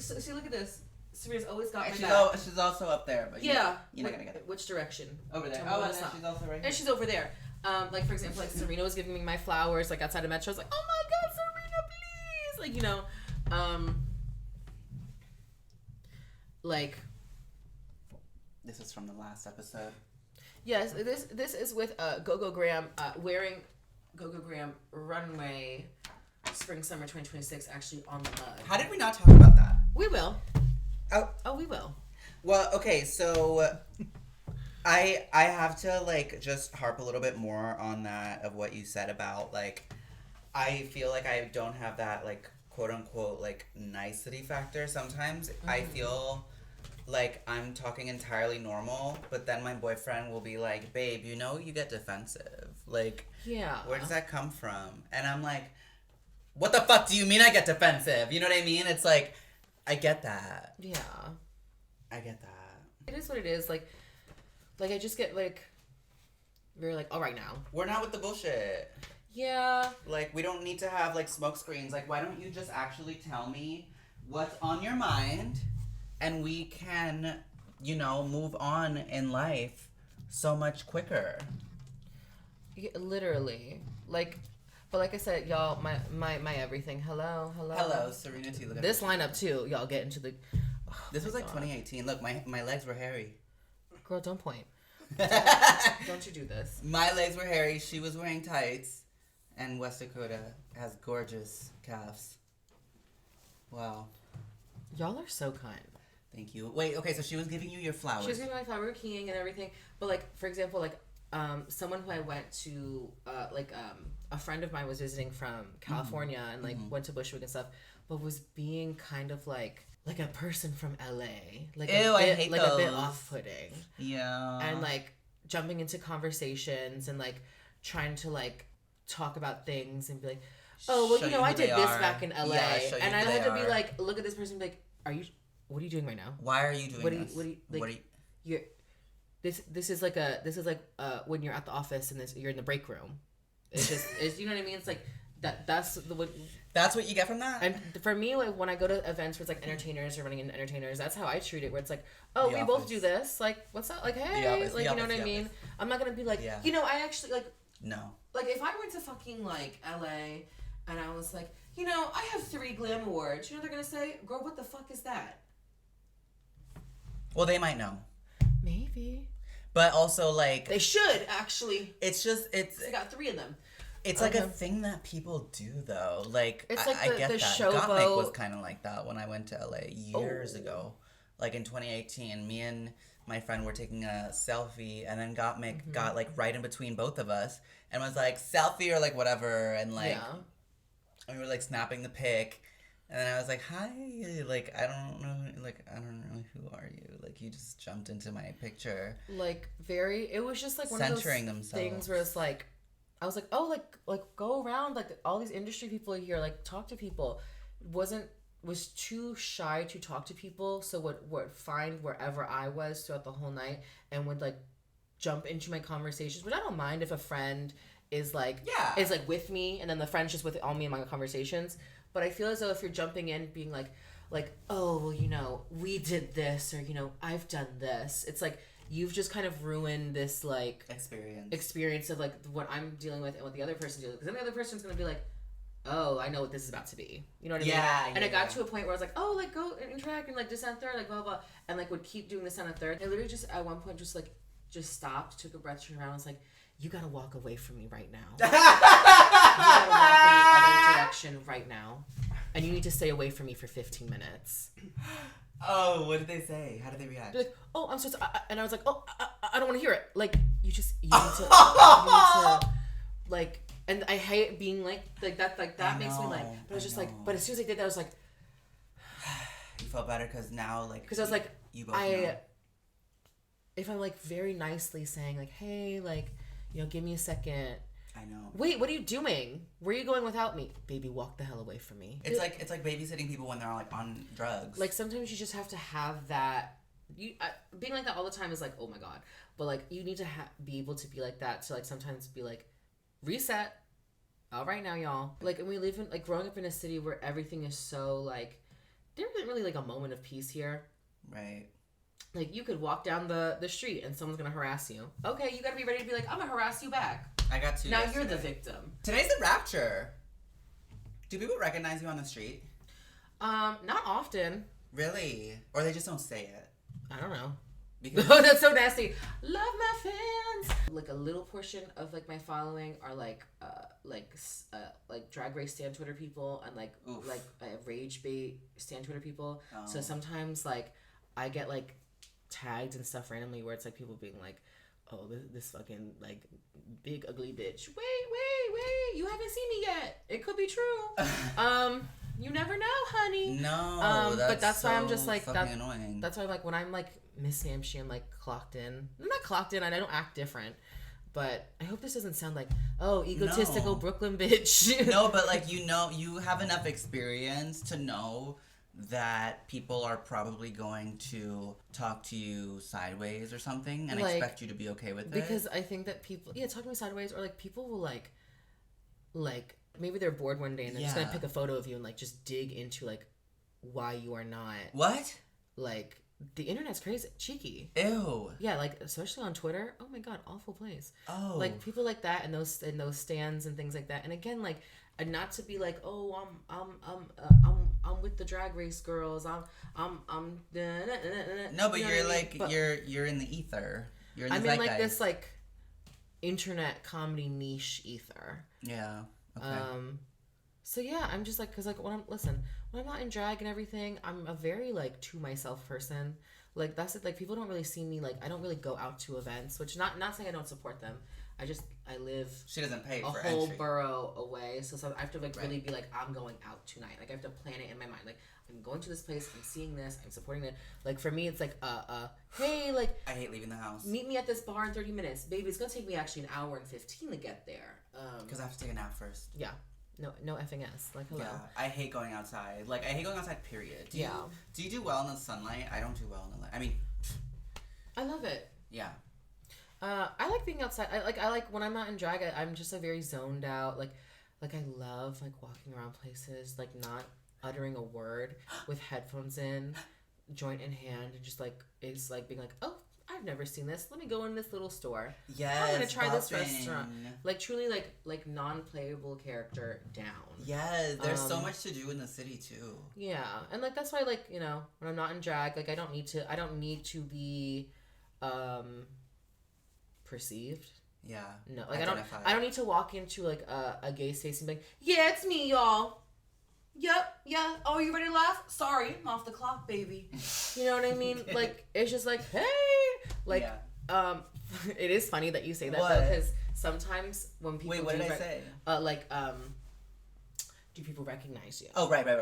this. Serena's always got my
she's
back.
She's also up there, but you're not gonna get it.
Which direction?
Over there. Oh, and then she's also right here.
And she's over there. Like for example, like Serena was giving me my flowers like outside of Metro. I was like, oh my god, Serena, please, like you know, like.
This is from the last episode.
Yes, this is with Gogo Graham wearing Gogo Graham runway spring summer 2026 actually on the mug.
How did we not talk about that?
We will.
Oh,
we will.
Well, okay, so I have to like just harp a little bit more on that of what you said about like I feel like I don't have that like quote unquote like nicety factor. Sometimes I feel like I'm talking entirely normal, but then my boyfriend will be like, babe, you know you get defensive. Like,
yeah,
where does that come from? And I'm like, what the fuck do you mean I get defensive? You know what I mean? It's like, I get that.
Yeah.
I get that.
It is what it is. Like I just get like, very like, all right now.
We're not with the bullshit.
Yeah.
Like, we don't need to have like smoke screens. Like, why don't you just actually tell me what's on your mind? And we can, you know, move on in life so much quicker.
Yeah, literally. Like, but like I said, y'all, my everything. Hello.
Hello, Serena T. Look at
this lineup too. Y'all get into the. Oh,
this was like 2018. Look, my legs were hairy.
Girl, don't point. Don't you do this.
My legs were hairy. She was wearing tights, and West Dakota has gorgeous calves. Wow.
Y'all are so kind.
Thank you. Wait, okay, so she was giving you your flowers.
She was giving me my flower king and everything. But like, for example, like someone who I went to a friend of mine was visiting from California and like went to Bushwick and stuff, but was being kind of like a person from LA. Like
Ew, I hate those.
A bit off-putting.
Yeah.
And like jumping into conversations and like trying to like talk about things and be like, oh well, you know, I did this back in LA.
Yeah,
and I had to be like, look at this person and be like, what are you doing right now?
Why are you doing this?
What are you This is like when you're at the office and you're in the break room. It's just you know what I mean? It's like that's
what you get from that?
And for me, like when I go to events where it's like entertainers or running into entertainers, that's how I treat it. Where it's like, oh, we both do this. Like, what's up? Like, hey, like you know what I mean? I'm not gonna be like, you know, I actually like.
No.
Like if I went to fucking like LA and I was like, you know, I have 3 glam awards. You know what they're gonna say? Girl, what the fuck is that?
Well, they might know.
Maybe.
But also, like...
They should, actually.
It's just,
They got 3 of them.
It's like a thing that people do, though. Like,
it's like
I get
the
that. Gottmik was kind of like that when I went to LA years ago. Like, in 2018, me and my friend were taking a selfie, and then Gottmik got, like, right in between both of us, and was like, selfie or, like, whatever, and, like... Yeah. And we were, like, snapping the pic. And then I was like, hi, like, I don't know, who are you? Like, you just jumped into my picture.
Like, it was just, like, one of those things where it's, like, I was like, oh, like, go around, like, all these industry people are here, like, talk to people. was too shy to talk to people, so would find wherever I was throughout the whole night and would like jump into my conversations, which I don't mind if a friend is like with me and then the friend's just with all me in my conversations. But I feel as though if you're jumping in being like, oh, well, you know, we did this, or, you know, I've done this, it's like you've just kind of ruined this like experience of like what I'm dealing with and what the other person's dealing with, because then the other person's gonna be like, oh, I know what this is about to be. You know what I mean? And it got to a point where I was like, oh, like, go and interact and, like, this and third, like, blah, blah, and, like, would keep doing this and a third. I literally just, at one point, just stopped, took a breath, turned around, and was like, you gotta walk away from me right now. You gotta walk in the other direction right now. And you need to stay away from me for 15 minutes.
Oh, what did they say? How did they react?
They're like, oh, I'm so sorry. And I was like, oh, I don't want to hear it. Like, you need to, like... And I hate being like that makes me like, but I was just like, but as soon as I did that, I was like,
you felt better because now, like,
because I was like,
you both know.
If I'm like very nicely saying like, hey, like, you know, give me a second.
I know.
Wait, what are you doing? Where are you going without me? Baby, walk the hell away from me.
It's like babysitting people when they're like on drugs.
Like sometimes you just have to have that. Being like that all the time is like, oh my god. But like you need to be able to be like that to like sometimes be like, reset. All right now, y'all. Like, and we live in, like, growing up in a city where everything is so, like, there isn't really, like, a moment of peace here.
Right.
Like, you could walk down the street and someone's gonna harass you. Okay, you gotta be ready to be like, I'm gonna harass you back.
I got to.
Now yesterday. You're the victim.
Today's the rapture. Do people recognize you on the street?
Not often.
Really? Or they just don't say it?
I don't know.
Because
that's so nasty. Love my fans. Like a little portion of like my following are like drag race stan Twitter people and like rage bait stan Twitter people. Oh. So sometimes like I get like tagged and stuff randomly where it's like people being like, oh, this fucking like big ugly bitch. Wait, you haven't seen me yet. It could be true. You never know, honey.
No,
but that's
so
why I'm just like
annoying. That's
why like when I'm like Miss Ma'amShe, I'm like clocked in. I'm not clocked in, and I don't act different. But I hope this doesn't sound like, oh, egotistical Brooklyn bitch.
No, but like you have enough experience to know that people are probably going to talk to you sideways or something and like, expect you to be okay with it.
Because I think that people, talk to me sideways, or like people will like maybe they're bored one day and they're just gonna pick a photo of you and like just dig into like why you are not like. The internet's crazy, cheeky.
Ew.
Yeah, like especially on Twitter. Oh my god, awful place.
Oh.
Like people like that and those stands and things like that. And again, like not to be like, oh, I'm with the drag race girls. I'm.
No, but you're like you're in the ether. You're in the zeitgeist.
Like this like internet comedy niche ether.
Yeah. Okay.
So yeah, I'm just like, cause like when I'm not in drag and everything, I'm a very like to myself person. Like that's it. Like people don't really see me. Like I don't really go out to events, which not saying I don't support them. I live.
She doesn't pay
for
entry.
A whole borough away, so I have to like really be like, I'm going out tonight. Like I have to plan it in my mind. Like I'm going to this place. I'm seeing this. I'm supporting it. Like for me, it's like hey, like
I hate leaving the house.
Meet me at this bar in 30 minutes, baby. It's gonna take me actually an hour and 15 to get there.
Because I have to take a nap first.
Yeah. No effing ass. Like, hello.
Yeah, I hate going outside. Like, I hate going outside, period. Do you do well in the sunlight? I don't do well in the light. I mean...
I love it.
Yeah.
I like being outside. I like when I'm not in drag, I'm just like very zoned out. Like I love like walking around places, like not uttering a word with headphones in, joint in hand, and just like, it's like being like, oh, I've never seen this. Let me go in this little store.
Yes,
I'm gonna try this restaurant. Like truly, like non-playable character down.
Yes, there's so much to do in the city too.
Yeah, and like that's why like when I'm not in drag, like I don't need to be perceived.
Yeah.
No, like I don't need to walk into like a gay space and be like, yeah, it's me, y'all. Yep, yeah. Oh, you ready to laugh? Sorry, I'm off the clock, baby. You know what I mean? Like, it's just like, hey! Like, it is funny that you say that, though, because sometimes when people
what did I say?
Do people recognize you?
Oh, right.
Do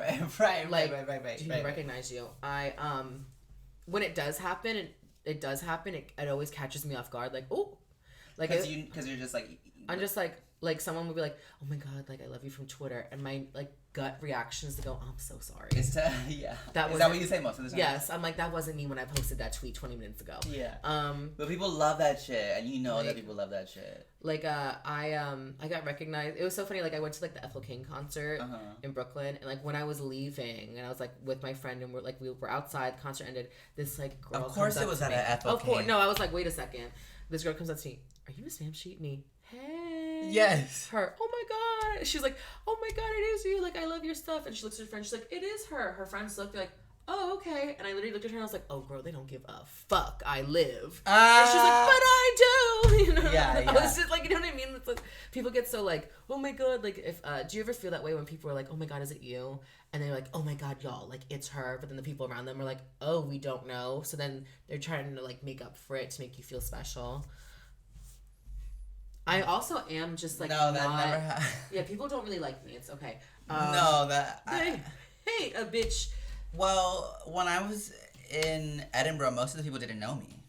people recognize you? When it does happen, it always catches me off guard, like, oh! Like,
because you're just like...
I'm just like someone would be like, oh my god, like, I love you from Twitter, and my, like, gut reaction is to go, I'm so sorry.
Yeah. Is that what you say most of the time?
Yes. I'm like, that wasn't me when I posted that tweet 20 minutes ago.
Yeah. But people love that shit, and you know that people love that shit.
Like, I got recognized. It was so funny. Like, I went to like the Ethel King concert in Brooklyn, and like when I was leaving, and I was like with my friend, and we were outside. Concert ended. This like girl.
Of course, it was at an Ethel King.
Of course, no. I was like, wait a second. This girl comes up to me. Are you Miss Ma'amShe? Me. Hey.
Yes.
Her. Oh my god. She's like, oh my god, it is you. Like, I love your stuff. And she looks at her friend. She's like, it is her. Her friends look. They're like, oh, okay. And I literally looked at her and I was like, oh, girl, they don't give a fuck. I live. And she's like, but I do. You know?
Yeah.
I was just like, you know what I mean? It's like, people get so like, oh my god. Like, if do you ever feel that way when people are like, oh my god, is it you? And they're like, oh my god, y'all, like, it's her. But then the people around them are like, oh, we don't know. So then they're trying to like make up for it to make you feel special. I also am just like,
no, that never happened.
Yeah, people don't really like me. It's okay.
No, that
hey, a bitch.
Well, when I was in Edinburgh, most of the people didn't know me.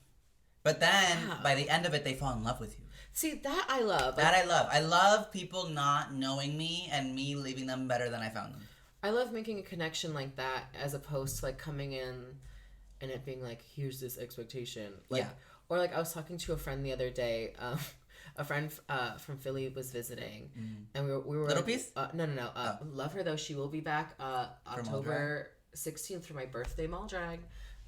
But then, by the end of it, they fall in love with you.
See, that I love.
That I love. I love people not knowing me and me leaving them better than I found them.
I love making a connection like that as opposed to, like, coming in and it being like, here's this expectation. Like, yeah. Or, like, I was talking to a friend the other day. A friend from Philly was visiting, and we were
Little Piece?
No. Love her though. She will be back October 16th for my birthday mall drag.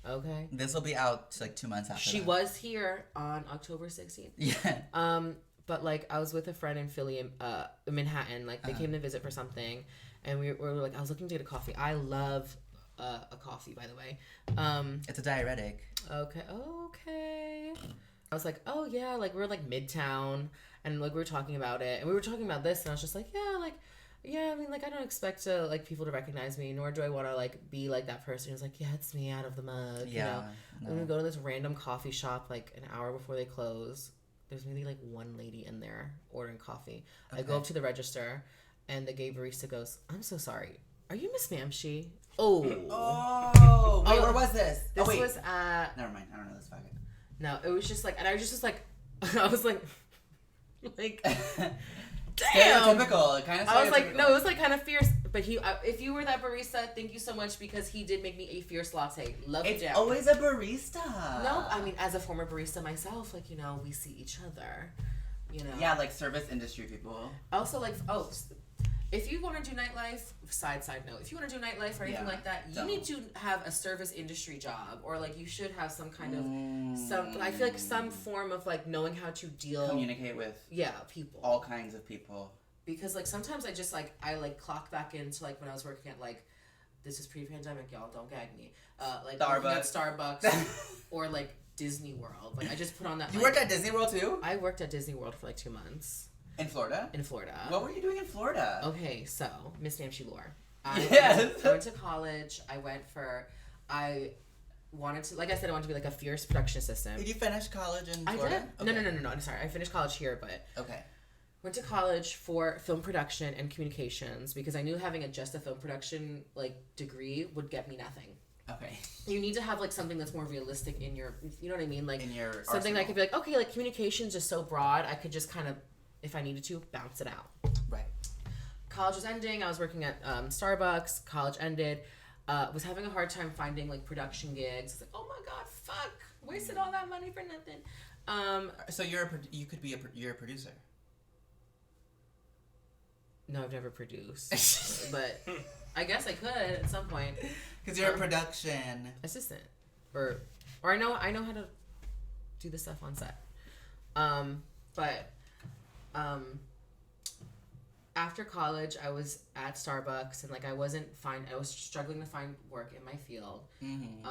Okay.
This will be out like 2 months after.
She was here on October 16th.
Yeah.
But like I was with a friend in Philly, in Manhattan. Like they came to visit for something, and we were like, I was looking to get a coffee. I love a coffee, by the way.
It's a diuretic.
Okay. I was like, oh yeah, like we were like Midtown, and like we were talking about it, and we were talking about this, and I was just like, yeah, I mean, like I don't expect to like people to recognize me, nor do I want to like be like that person who's like, yeah, it's me out of the mug, you know. No. And we go to this random coffee shop like an hour before they close. There's maybe like one lady in there ordering coffee. Okay. I go up to the register, and the gay barista goes, I'm so sorry, are you Miss Ma'amShe? Oh,
wait, where was this?
This was at.
Never mind, I don't know this fucking.
No, it was just like, and I was just like, I was like, damn.
Stereotypical, kind of.
I was like, no, it was like kind of fierce. But if you were that barista, thank you so much because he did make me a fierce latte. Love you down.
It's always a barista.
No, I mean as a former barista myself, like you know, we see each other. You know.
Yeah, like service industry people.
Also, like if you want to do nightlife, side note, if you want to do nightlife or anything like that, you need to have a service industry job, or like you should have some kind of I feel like some form of like knowing how to
communicate with
people,
all kinds of people.
Because like sometimes I just like clock back into like when I was working at like, this is pre-pandemic, y'all, don't gag me, like working at Starbucks or like Disney World. Like I just put on that.
You worked at Disney World too?
I worked at Disney World for like 2 months.
In Florida?
In Florida.
What were you doing in Florida?
Okay, so Miss Ma'amShe lore.
Yes.
I went to college. I wanted to, like I said, I wanted to be like a fierce production assistant.
Did you finish college in Florida?
I did. Okay. No. I'm sorry. I finished college here, but
okay.
Went to college for film production and communications because I knew having just a film production like degree would get me nothing.
Okay.
You need to have like something that's more realistic in your, you know what I mean? Like
in your
something
arsenal.
that I could be like, okay, like communications is so broad, I could just kind of, if I needed to, bounce it out.
Right.
College was ending. I was working at Starbucks. College ended. Was having a hard time finding like production gigs. It's like, oh my god, fuck, wasted all that money for nothing.
So you're a producer.
No, I've never produced, but I guess I could at some point.
Because you're a production
assistant, or I know how to do the stuff on set. But after college, I was at Starbucks and like I was struggling to find work in my field. Mm-hmm.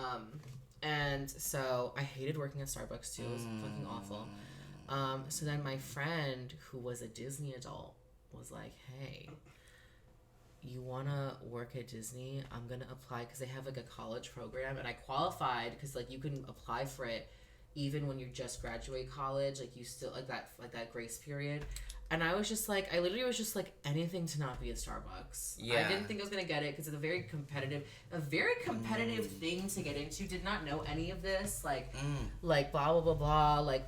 And so I hated working at Starbucks too. It was fucking awful. So then my friend who was a Disney adult was like, hey, you want to work at Disney? I'm going to apply because they have like a college program, and I qualified because like you can apply for it even when you just graduate college, like you still like that grace period. And I was just like, I literally was just like, anything to not be at Starbucks. Yeah. I didn't think I was gonna get it because it's a very competitive thing to get into. Did not know any of this, like blah blah blah blah. Like,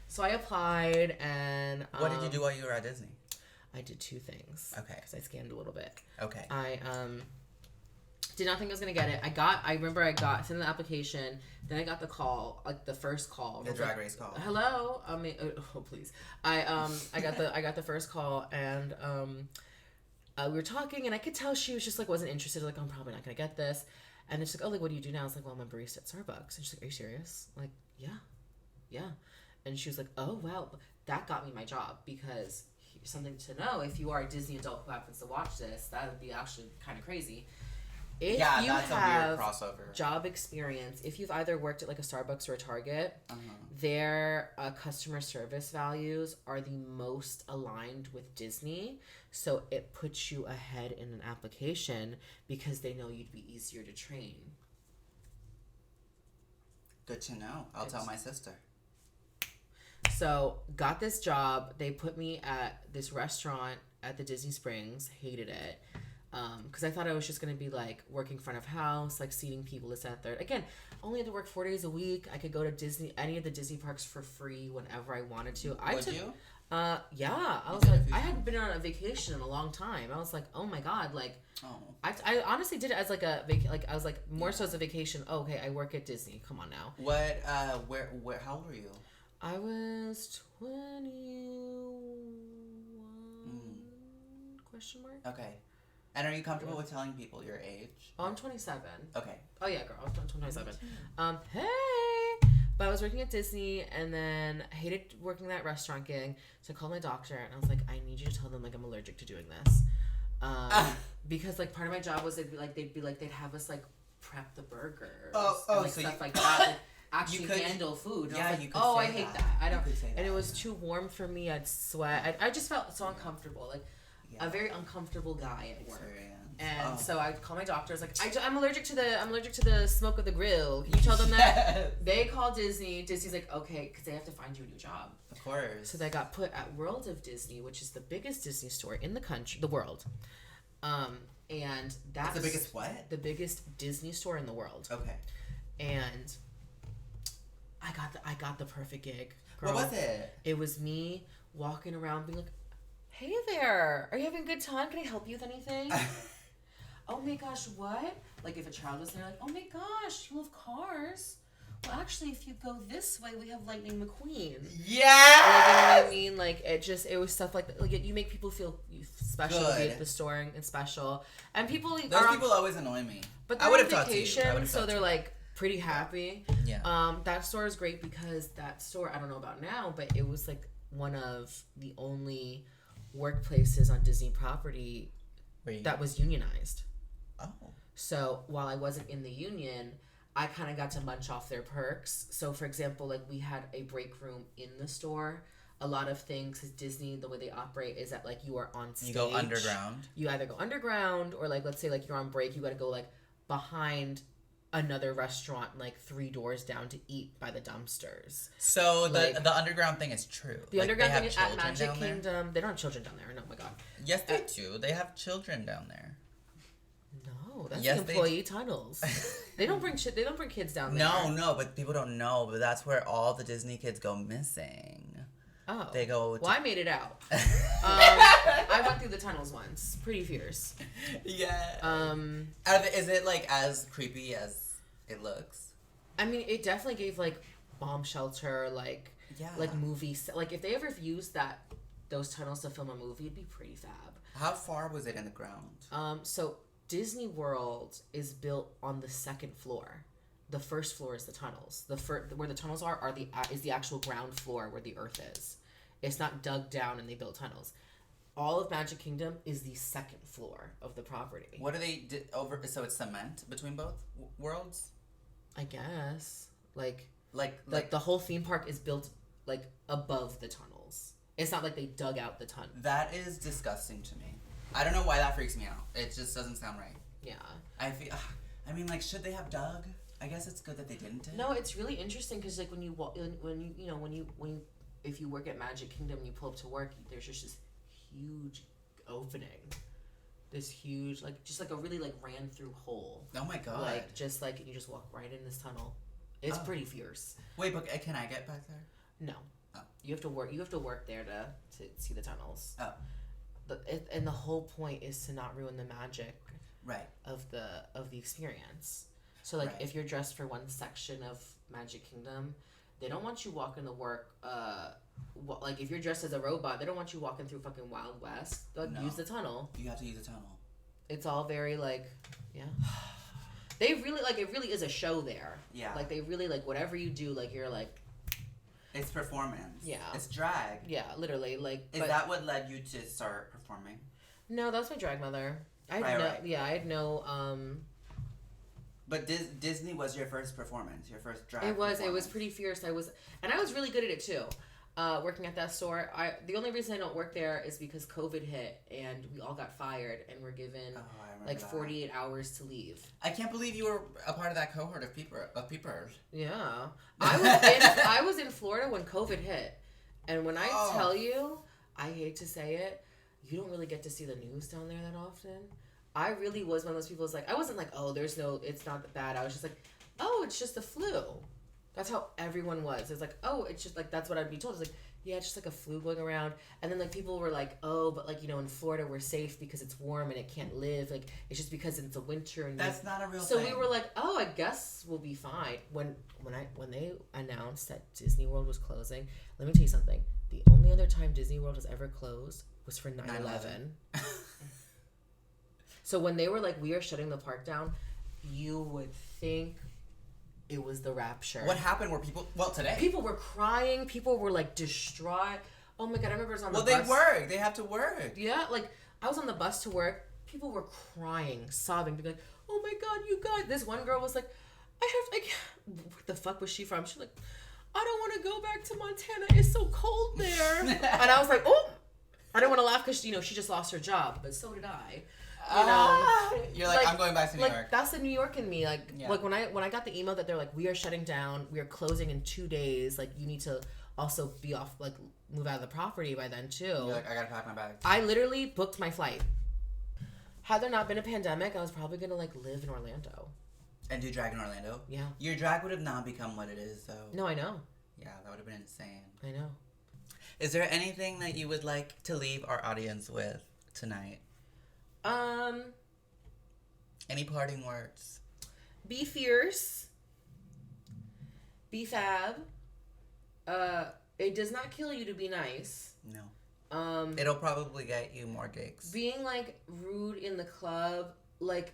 so I applied, and
what did you do while you were at Disney?
I did two things.
Okay.
Because I scanned a little bit.
Okay.
I did not think I was gonna get it. I remember I sent in the application. Then I got the call, like the first call.
The Drag Race call.
Hello. I mean, oh please. I got the first call, and we were talking, and I could tell she was just like wasn't interested. Like, I'm probably not gonna get this. And then she's like, oh, like, what do you do now? I was like, well, I'm a barista at Starbucks. And she's like, are you serious? I'm like, yeah. And she was like, oh, wow, that got me my job, because something to know, if you are a Disney adult who happens to watch this, that would be actually kind of crazy. If you
that's
have
a weird crossover.
Job experience, if you've either worked at like a Starbucks or a Target, their customer service values are the most aligned with Disney. So it puts you ahead in an application because they know you'd be easier to train.
Good to know. I'll tell my sister.
So got this job. They put me at this restaurant at the Disney Springs. Hated it. Because I thought I was just going to be like working front of house, like seating people, this, that, third. Again, only had to work 4 days a week. I could go to any of the Disney parks for free whenever I wanted to.
Would you?
Yeah. I was like, I hadn't been on a vacation in a long time. I was like, oh my God. Like, I honestly did it as like I was like more so as a vacation. Oh, okay. I work at Disney. Come on now.
What, how old were you?
I was 21. Question mark?
Okay. And are you comfortable with telling people your age?
Oh, I'm 27.
Okay.
Oh yeah, girl, I'm 27. Hey! But I was working at Disney, and then I hated working that restaurant gig, so I called my doctor, and I was like, I need you to tell them like I'm allergic to doing this. Because like part of my job was they'd have us like prep the burgers and like stuff like that. Like, actually handle food. And I was like,
you could
I
say
hate
that.
that. I don't.
And
it was too warm for me. I'd sweat. I just felt so uncomfortable. Like a very uncomfortable guy at work. And so I called my doctor. I was like, I'm allergic to the smoke of the grill. Can you tell them that? They called Disney. Disney's like, okay, because they have to find you a new job.
Of course.
So they got put at World of Disney, which is the biggest Disney store in the country, the world. And that's
the biggest what?
The biggest Disney store in the world.
Okay.
And I got the perfect gig. Girl.
What was it?
It was me walking around being like, hey there, are you having a good time? Can I help you with anything? Oh my gosh, what? Like if a child was there, like, oh my gosh, you love cars. Well, actually, if you go this way, we have Lightning McQueen.
Yeah.
Like, you know what I mean? Like it was stuff like that. Like you make people feel special to be at the store and special. And people
people always annoy me.
But they're on vacation, so they're like pretty happy.
Yeah.
That store is great because that store, I don't know about now, but it was like one of the only workplaces on Disney property that was unionized.
Oh.
So while I wasn't in the union, I kind of got to munch off their perks. So for example, like we had a break room in the store. A lot of things, because Disney, the way they operate is that like you are on stage.
You go underground.
You either go underground or like, let's say like you're on break, you got to go like behind another restaurant like 3 doors down to eat by the dumpsters.
So the underground thing is true.
The underground thing is at Magic Kingdom. They don't have children down there. Oh my God.
Yes, they do. They have children down there.
No, that's the employee tunnels. They don't bring kids down there.
No, but people don't know. But that's where all the Disney kids go missing.
Oh.
They go.
Well, I made it out. I went through the tunnels once. Pretty fierce.
Yeah. Is it like as creepy as it looks?
I mean, it definitely gave like bomb shelter, like movies. Like if they ever used those tunnels to film a movie, it'd be pretty fab.
How far was it in the ground?
So Disney World is built on the 2nd floor. The 1st floor is the tunnels. Where the tunnels is the actual ground floor where the earth is. It's not dug down and they built tunnels. All of Magic Kingdom is the 2nd floor of the property.
What do they over? So it's cement between both worlds.
I guess like
the
whole theme park is built like above the tunnels. It's not like they dug out the tunnel.
That is disgusting to me. I don't know why that freaks me out. It just doesn't sound right.
Yeah.
I mean, like, should they have dug? I guess it's good that they didn't.
No, it's really interesting because like if you work at Magic Kingdom and you pull up to work, there's just this huge opening, this huge just like a really like ran through hole.
Oh my God!
Like just like you just walk right in this tunnel. It's pretty fierce.
Wait, but can I get back there?
No. Oh. You have to work there to see the tunnels.
Oh.
and the whole point is to not ruin the magic
right
of the experience. So like
Right.
if you're dressed for one section of Magic Kingdom, they don't want you walking to work. Like if you're dressed as a robot, they don't want you walking through fucking Wild West. Like
No.
use the tunnel.
You have to use a tunnel.
It's all very like, yeah. They really like it. Really is a show there.
Yeah.
Like they really like whatever you do. Like you're like.
It's performance.
Yeah.
It's drag.
Yeah, literally. Like.
Is that what led you to start performing?
No, that was my drag mother. I had
Right.
Yeah, I had no.
But Disney was your first performance, your first drag.
It was
performance.
pretty fierce. I was really good at it too. Working at that store, the only reason I don't work there is because COVID hit and we all got fired and were given like 48 hours to leave.
I can't believe you were a part of that cohort of peepers.
Yeah, I was in Florida when COVID hit, and when I tell you, I hate to say it, you don't really get to see the news down there that often. I really was one of those people who's like, I wasn't like, oh, it's not that bad. I was just like, oh, it's just the flu. That's how everyone was. It's like, oh, it's just like, that's what I'd be told. It's like, yeah, it's just like a flu going around. And then like people were like, oh, but like, in Florida we're safe because it's warm and it can't live. Like, it's just because it's a winter. And
that's not a real thing.
So we were like, oh, I guess we'll be fine. When they announced that Disney World was closing, let me tell you something. The only other time Disney World has ever closed was for 9/11. So when they were like, we are shutting the park down, you would think it was the rapture.
What happened? Were today?
People were crying. People were like distraught. Oh my God, I remember I was on the bus.
Well, they work. They have to work.
Yeah, like I was on the bus to work. People were crying, sobbing, being like, oh my God, you guys. This one girl was like, where the fuck was she from? She's like, I don't want to go back to Montana. It's so cold there. And I was like, oh. I didn't want to laugh because, she just lost her job, but so did I.
You're like, I'm going back to New York.
That's the New York in me. Like when I got the email that they're like, we are shutting down, we are closing in 2 days. Like you need to also be off, like move out of the property by then too.
You're like, I gotta pack my bags.
I literally booked my flight. Had there not been a pandemic, I was probably gonna like live in Orlando.
And do drag in Orlando?
Yeah.
Your drag would have not become what it is though.
No, I know.
Yeah, that would have been insane.
I know.
Is there anything that you would like to leave our audience with tonight? Any parting words?
Be fierce. Be fab. It does not kill you to be nice.
No. It'll probably get you more gigs.
Being like rude in the club, like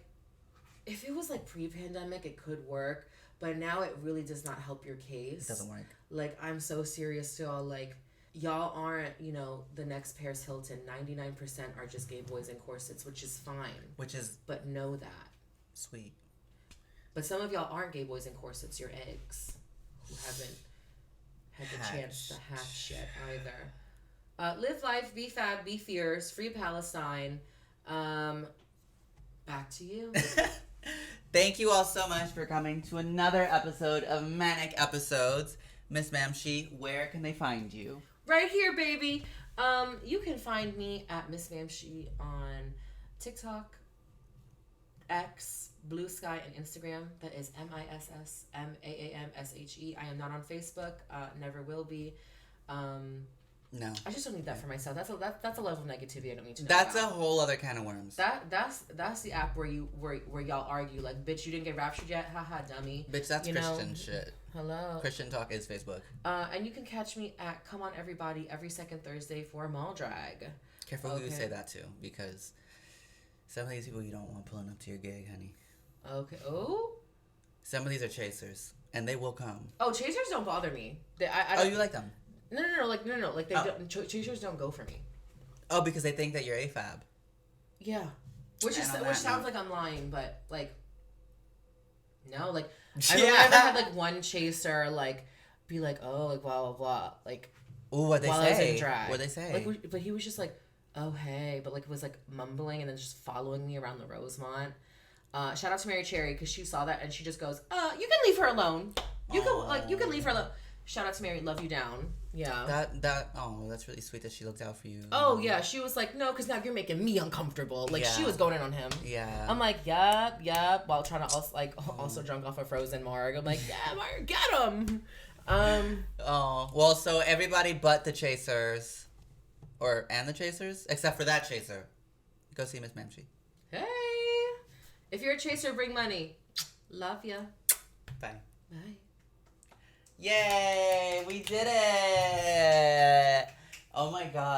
if it was like pre-pandemic, it could work, but now it really does not help your case.
It doesn't work.
Like I'm so serious to all like. Y'all aren't, the next Paris Hilton. 99% are just gay boys in corsets, which is fine. But know that.
Sweet.
But some of y'all aren't gay boys in corsets. You're eggs who haven't had the chance to hatch yet either. Live life, be fab, be fierce, free Palestine. Back to you.
Thank you all so much for coming to another episode of Manic Episodes. Miss Ma'amShe, where can they find you?
Right here, baby. You can find me at Miss Ma'amShe on TikTok, X, Blue Sky, and Instagram. That is MISSMAAMSHE. I am not on Facebook. Never will be.
No.
I just don't need that for myself. That's a level of negativity I don't need to know
That's
about.
a whole other can of worms.
That's the app where y'all argue like, bitch, you didn't get raptured yet? Haha, dummy.
Bitch, that's Christian shit.
Hello.
Christian Talk is Facebook.
And you can catch me at Come On Everybody every second Thursday for Mall Drag.
Careful who you say that to, because some of these people you don't want pulling up to your gig, honey.
Okay. Oh?
Some of these are chasers, and they will come.
Oh, chasers don't bother me.
You like them?
No. Like they don't. Chasers don't go for me.
Oh, because they think that you're AFAB.
Yeah. Which sounds like I'm lying, but like, no, like I've never had like one chaser like be like, oh, like blah blah blah, like.
Ooh, what they
while
say?
I was in drag.
What they say?
Like, but he was just like, oh hey, but like was like mumbling and then just following me around the Rosemont. Shout out to Mary Cherry because she saw that and she just goes, you can leave her alone. You can leave her alone. Shout out to Mary, love you down. Yeah.
That's really sweet that she looked out for you.
Oh yeah, she was like, no, because now you're making me uncomfortable. Like she was going in on him.
Yeah.
I'm like, yup, while trying to also drunk off a frozen Marg. I'm like, yeah, Marg, get him.
So everybody but the chasers And the Chasers, except for that Chaser. Go see Miss Ma'amShe.
Hey, if you're a chaser, bring money. Love ya.
Bye.
Bye.
Yay! We did it! Oh my god.